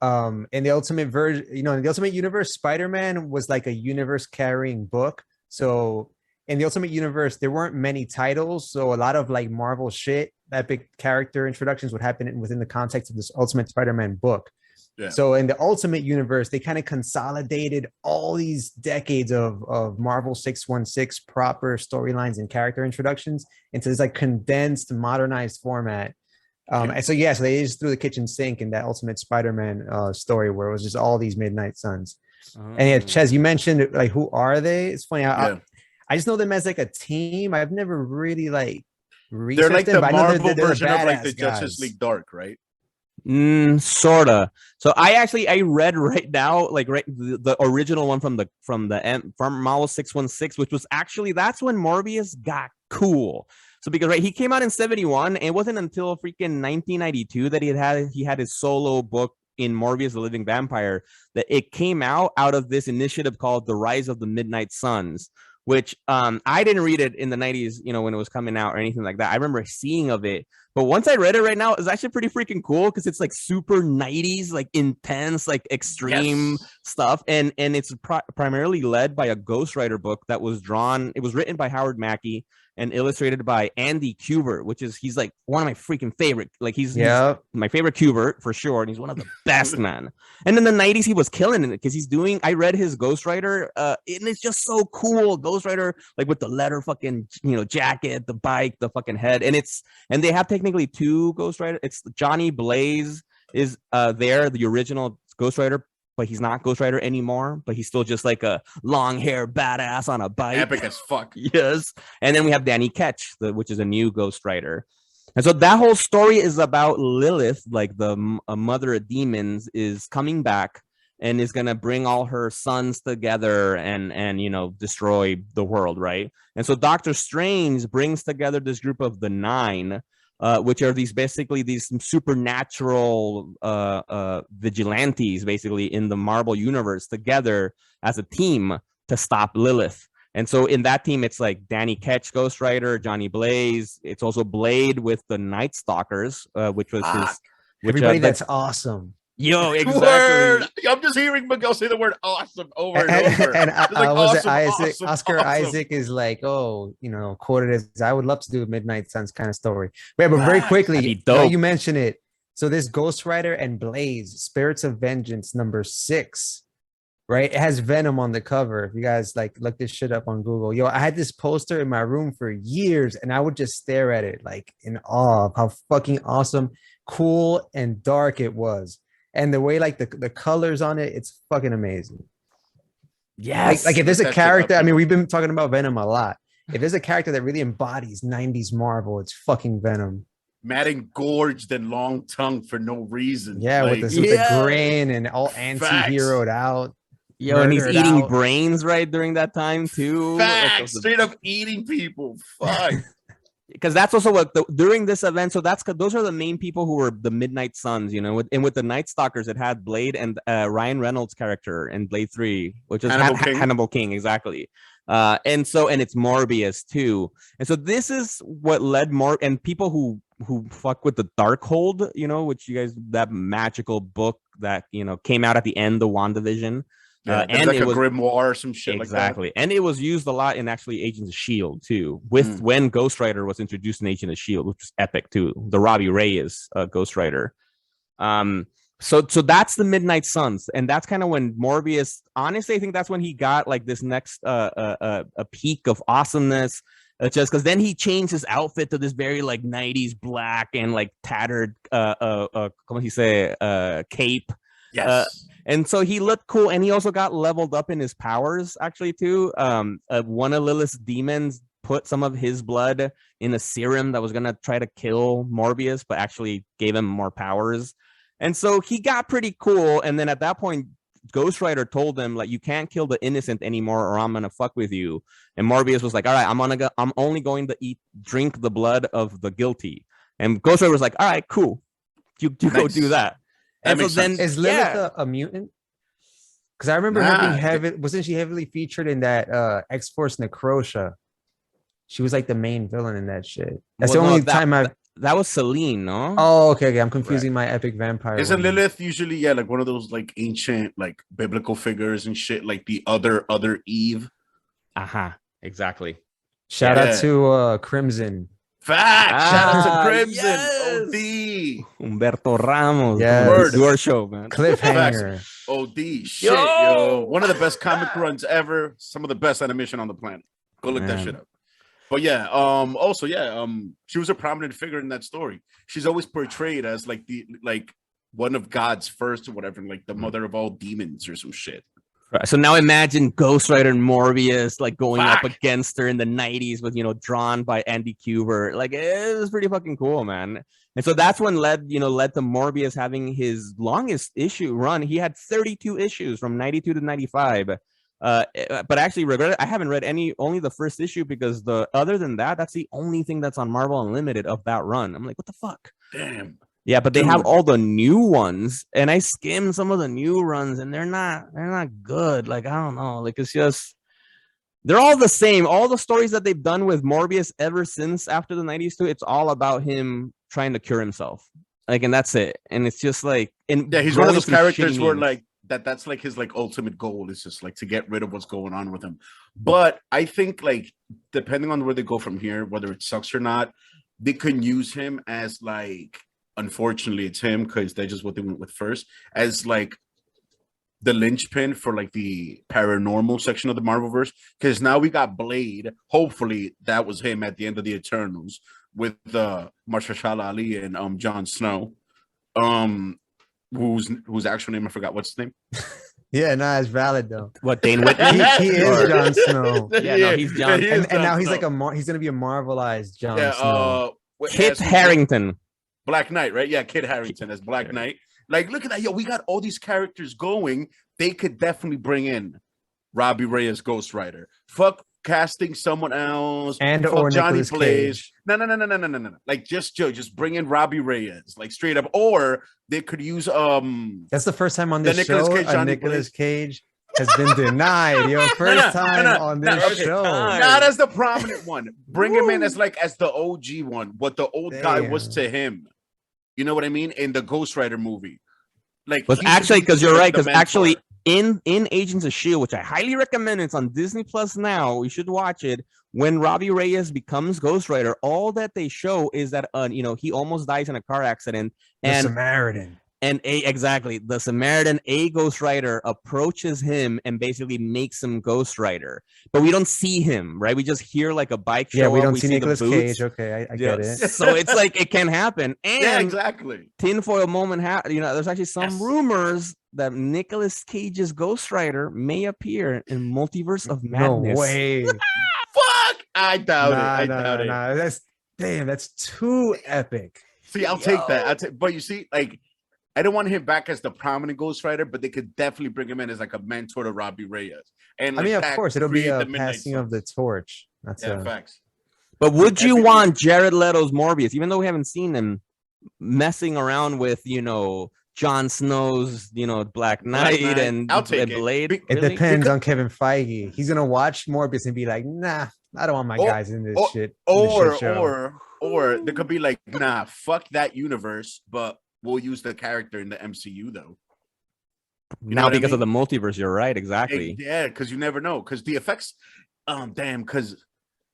in the Ultimate version, you know, in the Ultimate Universe, Spider-Man was like a universe carrying book. So in the Ultimate Universe, there weren't many titles, so a lot of like Marvel shit, epic character introductions would happen within the context of this Ultimate Spider-Man book. Yeah. So in the Ultimate Universe, they kind of consolidated all these decades of Marvel 616 proper storylines and character introductions into this like condensed, modernized format. And so so they just threw the kitchen sink in that Ultimate Spider-Man story where it was just all these Midnight Suns. And yeah, Ches, you mentioned like who are they? It's funny. I just know them as like a team. I've never really like researched they're like them, the Marvel version of like the Justice League Dark, right? Sorta. So I read right now like the original one from Marvel 616, which was actually that's when Morbius got cool. So because he came out in 1971, and it wasn't until freaking 1992 that he had his solo book in Morbius the Living Vampire that it came out of this initiative called The Rise of the Midnight Suns, which I didn't read it in the 90s, you know, when it was coming out or anything like that. I remember seeing of it, but once I read it right now, it's actually pretty freaking cool because it's like super 90s, like intense, like extreme stuff, and it's primarily led by a ghostwriter book that was drawn. It was written by Howard Mackey and illustrated by Andy Kubert, he's like one of my freaking favorite. Like he's my favorite Kubert for sure, and he's one of the best, man. And in the 90s, he was killing it because I read his Ghostwriter, and it's just so cool. Ghostwriter, like with the leather fucking, you know, jacket, the bike, the fucking head, and they have technically two Ghostwriter. It's Johnny Blaze is there, the original Ghostwriter, but he's not Ghostwriter anymore, but he's still just like a long hair badass on a bike. Epic as fuck. Yes. And then we have Danny Ketch, which is a new Ghostwriter. And so that whole story is about Lilith, like the mother of demons, is coming back. and is gonna bring all her sons together and destroy the world, right? And so Doctor Strange brings together this group of the Nine, which are these supernatural vigilantes, basically in the Marvel universe, together as a team to stop Lilith. And so in that team, it's like Danny Ketch, Ghost Rider, Johnny Blaze. It's also Blade with the Night Stalkers, which was his. Everybody that's awesome. Yo, exactly. Word. I'm just hearing Miguel say the word awesome over and over. And Awesome, Oscar awesome. Isaac is like, quoted as, I would love to do a Midnight Suns kind of story. But very quickly, you mention it. So this Ghost Rider and Blaze, Spirits of Vengeance #6, right? It has Venom on the cover. If you guys like look this shit up on Google. Yo, I had this poster in my room for years, and I would just stare at it like in awe of how fucking awesome, cool, and dark it was. And the way like the colors on it, it's fucking amazing. Yes. Like if there's a character, I mean, we've been talking about Venom a lot. If there's a character that really embodies 90s Marvel, it's fucking Venom. Mad engorged and long tongue for no reason. Yeah, like, with the grin and all anti-heroed out. Yo, and he's eating brains right during that time too. Facts. Straight up eating people. Fuck. Because that's also what during this event. So those are the main people who were the Midnight Suns, and with the Night Stalkers, it had Blade and Ryan Reynolds' character in Blade 3, which is Hannibal King, exactly. And it's Morbius too. And so this is what led and people who fuck with the Darkhold, which you guys, that magical book that came out at the end of WandaVision. And like a grimoire or some shit exactly. like that. And it was used a lot in actually Agents of S.H.I.E.L.D. too, with when Ghost Rider was introduced in Agents of S.H.I.E.L.D., which was epic too. The Robbie Reyes Ghost Rider. So that's the Midnight Suns, and that's kind of when Morbius, honestly, I think that's when he got like this next a peak of awesomeness. Just because then he changed his outfit to this very like 90s black and like tattered cape. Yes. And so he looked cool, and he also got leveled up in his powers actually too. One of Lilith's demons put some of his blood in a serum that was gonna try to kill Morbius, but actually gave him more powers. And so he got pretty cool. And then at that point, Ghost Rider told him, like, you can't kill the innocent anymore, or I'm gonna fuck with you. And Morbius was like, all right, I'm only going to drink the blood of the guilty. And Ghost Rider was like, all right, cool, you nice. Go do that. And so then is Lilith a mutant? Because I remember her being wasn't she heavily featured in that X-Force Necrosha? She was like the main villain in that shit. That's the only time that was Selene, no? Oh, okay. I'm confusing my epic vampire. Isn't Lilith usually like one of those like ancient like biblical figures and shit, like the other Eve? Exactly. Shout out to Crimson. Facts. Shout out to Crimson. Yes. OD. Humberto Ramos. Yes. Your show, man. Cliffhanger. OD. Shit, yo. One of the best comic runs ever. Some of the best animation on the planet. Go look that shit up. But yeah, she was a prominent figure in that story. She's always portrayed as like one of God's first or whatever, like the mother of all demons or some shit. Right. So now imagine Ghost Rider and Morbius like going up against her in the 90s with drawn by Andy Kubert. Like it was pretty fucking cool, man. And so that's when led to Morbius having his longest issue run. He had 32 issues from 92 to 95. But actually, I haven't read only the first issue, because other than that's the only thing that's on Marvel Unlimited of that run. I'm like, what the fuck? Damn. Yeah, but they have all the new ones, and I skimmed some of the new runs, and they're not good. Like, I don't know, like it's just they're all the same. All the stories that they've done with Morbius ever since after the 90s too, it's all about him trying to cure himself. Like, and that's it. And it's just like, he's one of those characters where like that's like his like ultimate goal is just like to get rid of what's going on with him. But I think like depending on where they go from here, whether it sucks or not, they can use him as like, unfortunately it's him because that's just what they went with first, as like the linchpin for like the paranormal section of the Marvelverse, because now we got Blade. Hopefully that was him at the end of the Eternals with Mahershala Ali and Jon Snow, whose actual name I forgot. What's his name? Yeah, no, it's valid though. What, Dane Whitney? He is Jon Snow. Yeah, no, he's Jon. And now he's like he's gonna be a Marvelized Jon Snow. Kit Harington. Black Knight, right? Yeah, Kit Harington as Black Knight. Like, look at that. Yo, we got all these characters going. They could definitely bring in Robbie Reyes, Ghost Rider. Fuck casting someone else. And Fuck or Johnny Nicolas Blaze. Cage. No. Like just bring in Robbie Reyes, like straight up. Or they could use That's the first time on the this Nicolas show Cage, a Johnny Nicolas Blaze. Cage has been denied. Yo, first time on this show. Not as the prominent one. Bring him in as the OG one. What the old guy was Damn. to him. You know what I mean? In the Ghost Rider movie. Like, But he actually, should be because you're like right, the because actually mentor. in Agents of Shield, which I highly recommend, it's on Disney Plus now. We should watch it. When Robbie Reyes becomes Ghost Rider, all that they show is that he almost dies in a car accident, The and Samaritan. the Samaritan, a Ghost Rider, approaches him and basically makes him Ghost Rider. But we don't see him, right? We just hear like a bike show. Yeah, we up, don't see the Nicolas boots. Cage. Okay, I get it. So it's like it can happen. And Yeah, exactly. tinfoil moment, there's actually some Yes. rumors that Nicolas Cage's Ghost Rider may appear in Multiverse of No Madness. way. Fuck! I doubt it. I doubt it. That's too epic. See, I'll take that. But you see, like, I don't want him back as the prominent Ghost Rider, but they could definitely bring him in as like a mentor to Robbie Reyes. And I like, mean, of that course, it'll be create a the Midnight passing of the Suns. torch. That's Yeah, facts. But would you Epic. want Jared Leto's Morbius, even though we haven't seen him messing around with, Jon Snow's, Black Knight Knight. and I'll take it. Blade? Be- It Really? depends on Kevin Feige. He's gonna watch Morbius and be like, "Nah, I don't want my guys in this shit." in this shit show." Or they could be like, nah, fuck that universe, but we'll use the character in the MCU though. You know Now what I because of the mean? multiverse, you're right, exactly. Yeah, because you never know. Because the effects, because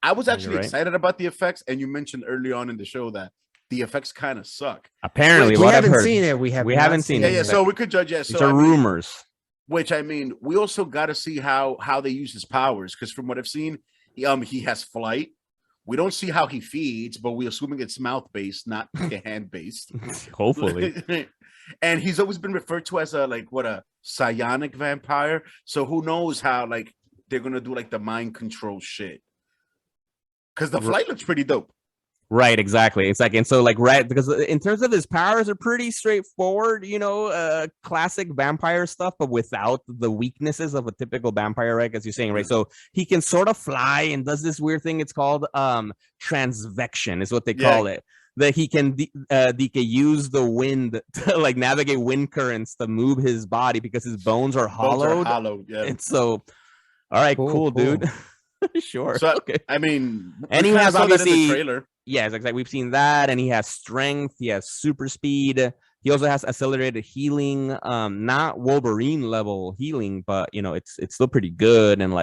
I was Yeah, actually you're right. excited about the effects, and you mentioned early on in the show that the effects kind of suck. Apparently, Wait, We what I've haven't heard. seen it. We haven't seen Yeah, it. yeah. So we could judge. Yeah, These so are rumors. which I mean, we also got to see how they use his powers, because from what I've seen, he has flight. We don't see how he feeds, but we're assuming it's mouth based, not hand based. Hopefully. And he's always been referred to as a psionic vampire. So who knows how they're gonna do like the mind control shit? Because the flight looks pretty dope. Right, exactly. It's like, and so right, because in terms of his powers are pretty straightforward, classic vampire stuff, but without the weaknesses of a typical vampire, right? As you're saying, right? So he can sort of fly and does this weird thing. It's called transvection, is what they call it. That he can use the wind to navigate wind currents to move his body because his bones are hollowed. Yeah. And so, all right, cool. Dude. Sure. So okay. I mean, And he kinda has saw that in the obviously trailer. Yes, exactly. We've seen that, and he has strength. He has super speed. He also has accelerated healing. Not Wolverine level healing, but it's still pretty good. And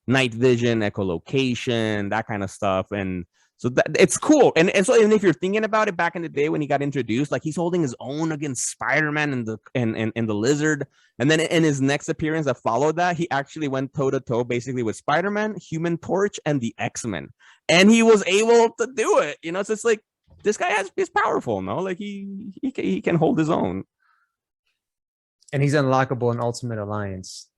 night vision, echolocation, that kind of stuff. And so it's cool. And if you're thinking about it, back in the day when he got introduced, he's holding his own against Spider-Man and the Lizard. And then in his next appearance that followed that, he actually went toe to toe basically with Spider-Man, Human Torch, and the X-Men. And he was able to do it. So it's like this guy is powerful, no? He can hold his own. And he's unlockable in Ultimate Alliance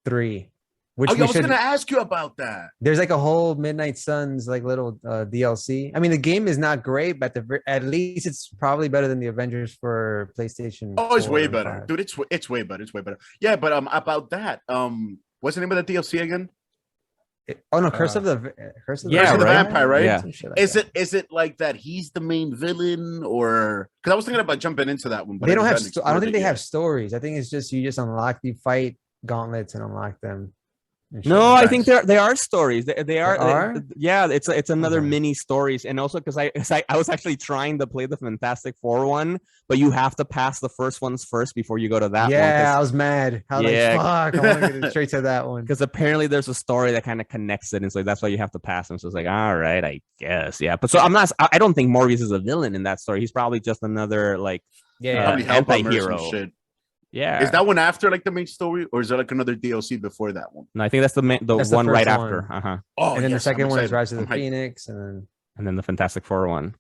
3. Which I was gonna ask you about that. There's a whole Midnight Suns little DLC. I mean, the game is not great, but at least it's probably better than the Avengers for PlayStation. Oh, it's 4 way and better, 5. dude. It's way better. It's way better. Yeah, but about that, what's the name of the DLC again? Curse of the Curse of the Vampire, right? Yeah. Is it like that? He's the main villain, or because I was thinking about jumping into that one, but They don't have. haven't I don't explored think it they yet. have stories. I think it's just you unlock the fight gauntlets and unlock them. and shit No, like I that. think they are stories. They are. Yeah, it's another Okay. mini stories, and also because I was actually trying to play the Fantastic Four one, but you have to pass the first ones first before you go to that Yeah, I one. was mad. I was Yeah. like, fuck, I want to get straight to that one. Because apparently there's a story that kind of connects it, and so that's why you have to pass them. So it's like, all right, I guess, yeah. But so I don't think Morbius is a villain in that story. He's probably just another Probably help him or some anti-hero. shit. Yeah. Is that one after the main story, or is there another DLC before that one? No, I think that's the That's the one right first after. one. Oh, And then the yes, I'm second one is excited. Rise of the I'm hyped. Phoenix, and And then the Fantastic Four one.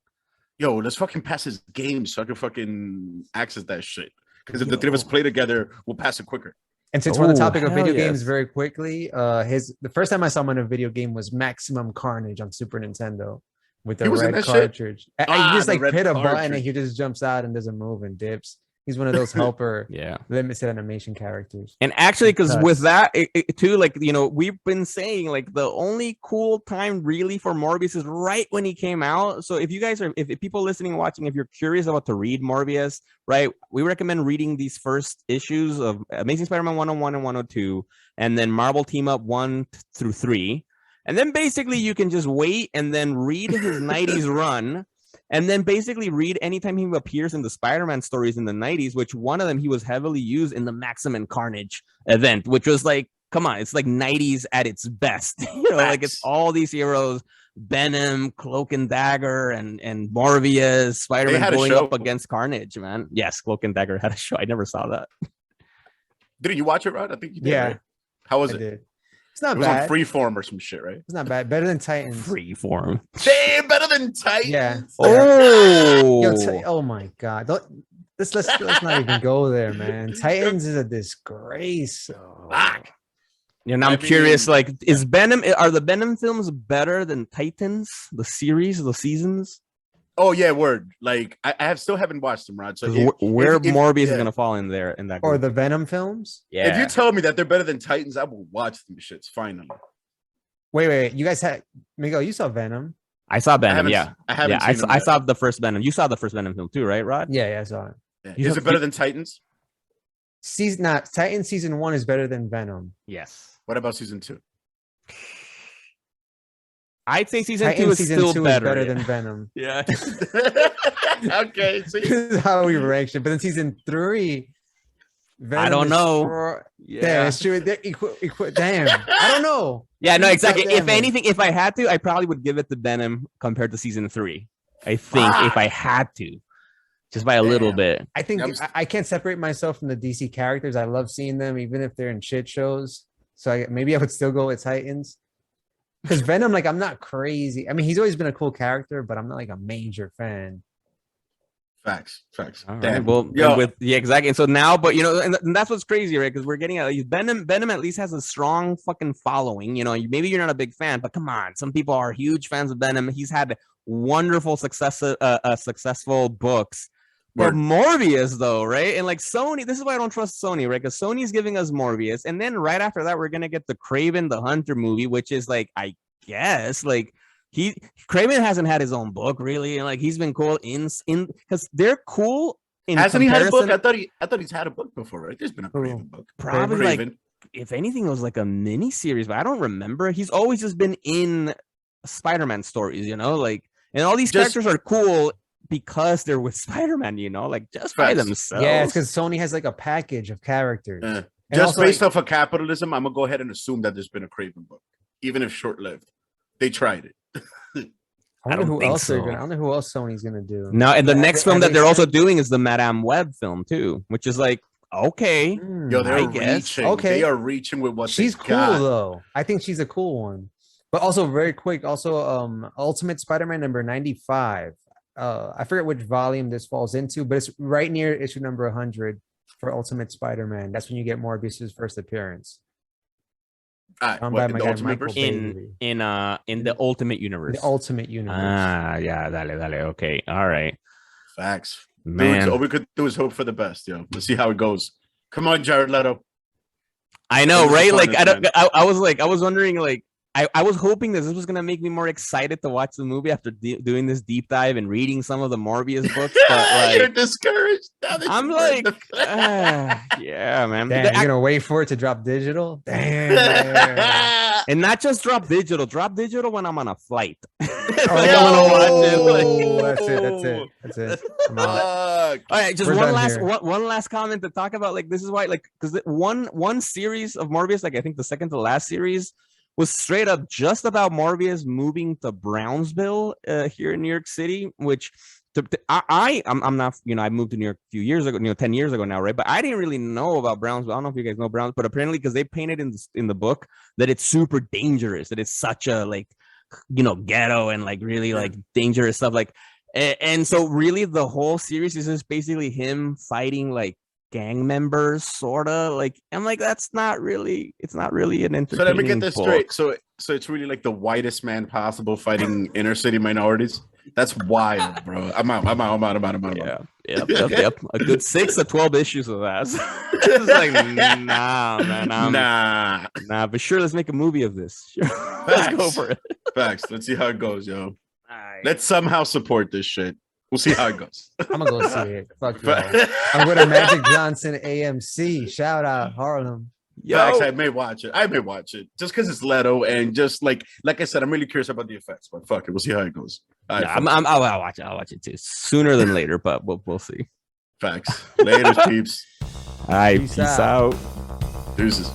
Yo, let's fucking pass his game so I can fucking access that shit. Because if the three of us play together, we'll pass it quicker. since we're on the Oh, topic of hell video games, yes. very quickly, the first time I saw him in a video game was Maximum Carnage on Super Nintendo with He the was in red that shit? cartridge. I Ah, just the red hit a button cartridge. and he just jumps out and doesn't move and dips. He's one of those helper Yeah. limited animation characters. And actually, because with Cuts. that too, like, you know, we've been saying like the only cool time really for Morbius is right when he came out. So if you guys are, if people listening and watching, if you're curious about to read Morbius, right, we recommend reading these first issues of Amazing Spider-Man 101 and 102, and then Marvel Team Up 1 through 3. And then basically you can just wait and then read his 90s run. And then basically read anytime he appears in the Spider-Man stories in the 90s, which one of them he was heavily used in the Maximum Carnage event, which was like, come on, it's like 90s at its best. You know, like it's all these heroes, Venom, Cloak and Dagger, and Morbius, Spider-Man going up against Carnage, man. Yes, Cloak and Dagger had a show. I never saw that. Did you watch it, Rod? I think you did. Yeah. Right? How was I it? did. It's not It was bad. on Freeform or some shit, right? It's not bad. Better than Titans. Freeform. Damn, better than Titans. Yeah. Oh. Yo, oh my God. Let's not even go there, man. Titans is a disgrace. Fuck. You know, I'm curious, like, is Venom, are the Venom films better than Titans, the series, the seasons? Oh yeah, word. Like I still haven't watched them, Rod. So where Morbius is gonna fall in there in that group. Or the Venom films? Yeah. If you tell me that they're better than Titans, I will watch them shits finally. Wait. You guys had Miguel, you saw Venom. I saw Venom, yeah. I haven't seen them I yet. saw the first Venom. You saw the first Venom film too, right, Rod? Yeah, I saw it. Yeah. Is it better than Titans? Titan season 1 is better than Venom. Yes. What about season 2? I'd say season Titan 2 is season still 2 better. is better than Venom. Yeah. Okay. This is how we rank it. But then season 3, Venom I don't is know. Yeah, Yeah. it's true. Damn. I don't know. Yeah, no, exactly. If Damn it. anything, if I had to, I probably would give it to Venom compared to season 3. I think if I had to, just by a little bit. I think I can't separate myself from the DC characters. I love seeing them, even if they're in shit shows. So maybe I would still go with Titans. Because Venom, like, I'm not crazy. I mean, he's always been a cool character, but I'm not like a major fan. Facts. All right. Damn. Well, Yo. yeah, exactly. And so now, but you know, and that's what's crazy, right? Because we're getting Venom at least has a strong fucking following. You know, maybe you're not a big fan, but come on, some people are huge fans of Venom. He's had wonderful successful books. But Morbius, though, right? And like Sony, this is why I don't trust Sony, right? Because Sony's giving us Morbius, and then right after that, we're gonna get the Kraven the Hunter movie, which is like, I guess, like Kraven hasn't had his own book really, and like he's been cool in because they're cool. Hasn't he had a book? I thought he's had a book before, right? There's been a Kraven book. Probably like, if anything, it was like a mini series, but I don't remember. He's always just been in Spider-Man stories, you know, like, and all these characters are cool because they're with Spider-Man, you know, like just by themselves. Yeah, it's because Sony has like a package of characters. Just also, based off of capitalism, I'm gonna go ahead and assume that there's been a Kraven book, even if short-lived. They tried it. I wonder who else they're gonna. I don't know who else Sony's gonna do. No, and the next film that they're also doing is the Madame Web film too, which is like, okay, Yo, they're reaching. Okay, they are reaching with what she's cool though. I think she's a cool one. But also very quick, also Ultimate Spider-Man number 95. I forget which volume this falls into, but it's right near issue number 100 for Ultimate Spider-Man. That's when you get Morbius's first appearance. In the Ultimate Universe. The Ultimate Universe. Yeah, dale. Okay, all right. Facts, man. Dude, all we could do is hope for the best, yo. Let's see how it goes. Come on, Jared Leto. I know, right? Like, I was wondering, like, I was hoping that this was gonna make me more excited to watch the movie after doing this deep dive and reading some of the Morbius books. But like, you're discouraged. I'm like, yeah, man. Damn, you're gonna wait for it to drop digital? Damn. And not just drop digital when I'm on a flight. That's it. All right, just one last comment to talk about. Like, this is why, like, because one series of Morbius, like I think the second to last series, was straight up just about Morbius moving to Brownsville here in New York City, which I'm not, you know, I moved to New York a few years ago, 10 years ago now, right? But I didn't really know about Brownsville. I don't know if you guys know Brownsville, but apparently because they painted in the book that it's super dangerous, that it's such a, like, you know, ghetto and like really like dangerous stuff. Like, and so really the whole series is just basically him fighting like gang members, sort of. Like, I'm like, it's not really an entertaining. So let me get this book. straight. So it's really like the whitest man possible fighting inner city minorities. That's wild, bro. I'm out. Yep. A good 6 to 12 issues of that. It's like, nah, man. Nah, but sure, let's make a movie of this. Sure. Let's go for it. Facts. Let's see how it goes, yo. All right. Let's somehow support this shit. We'll see how it goes. I'm gonna go see it. Fuck you. I'm going to Magic Johnson AMC. Shout out Harlem. Facts, I may watch it just because it's Leto and just like I said, I'm really curious about the effects. But fuck it, we'll see how it goes. All right, I'll watch it. I'll watch it too, sooner than later. But we'll see. Facts. Later, peeps. All right, peace out. Deuces.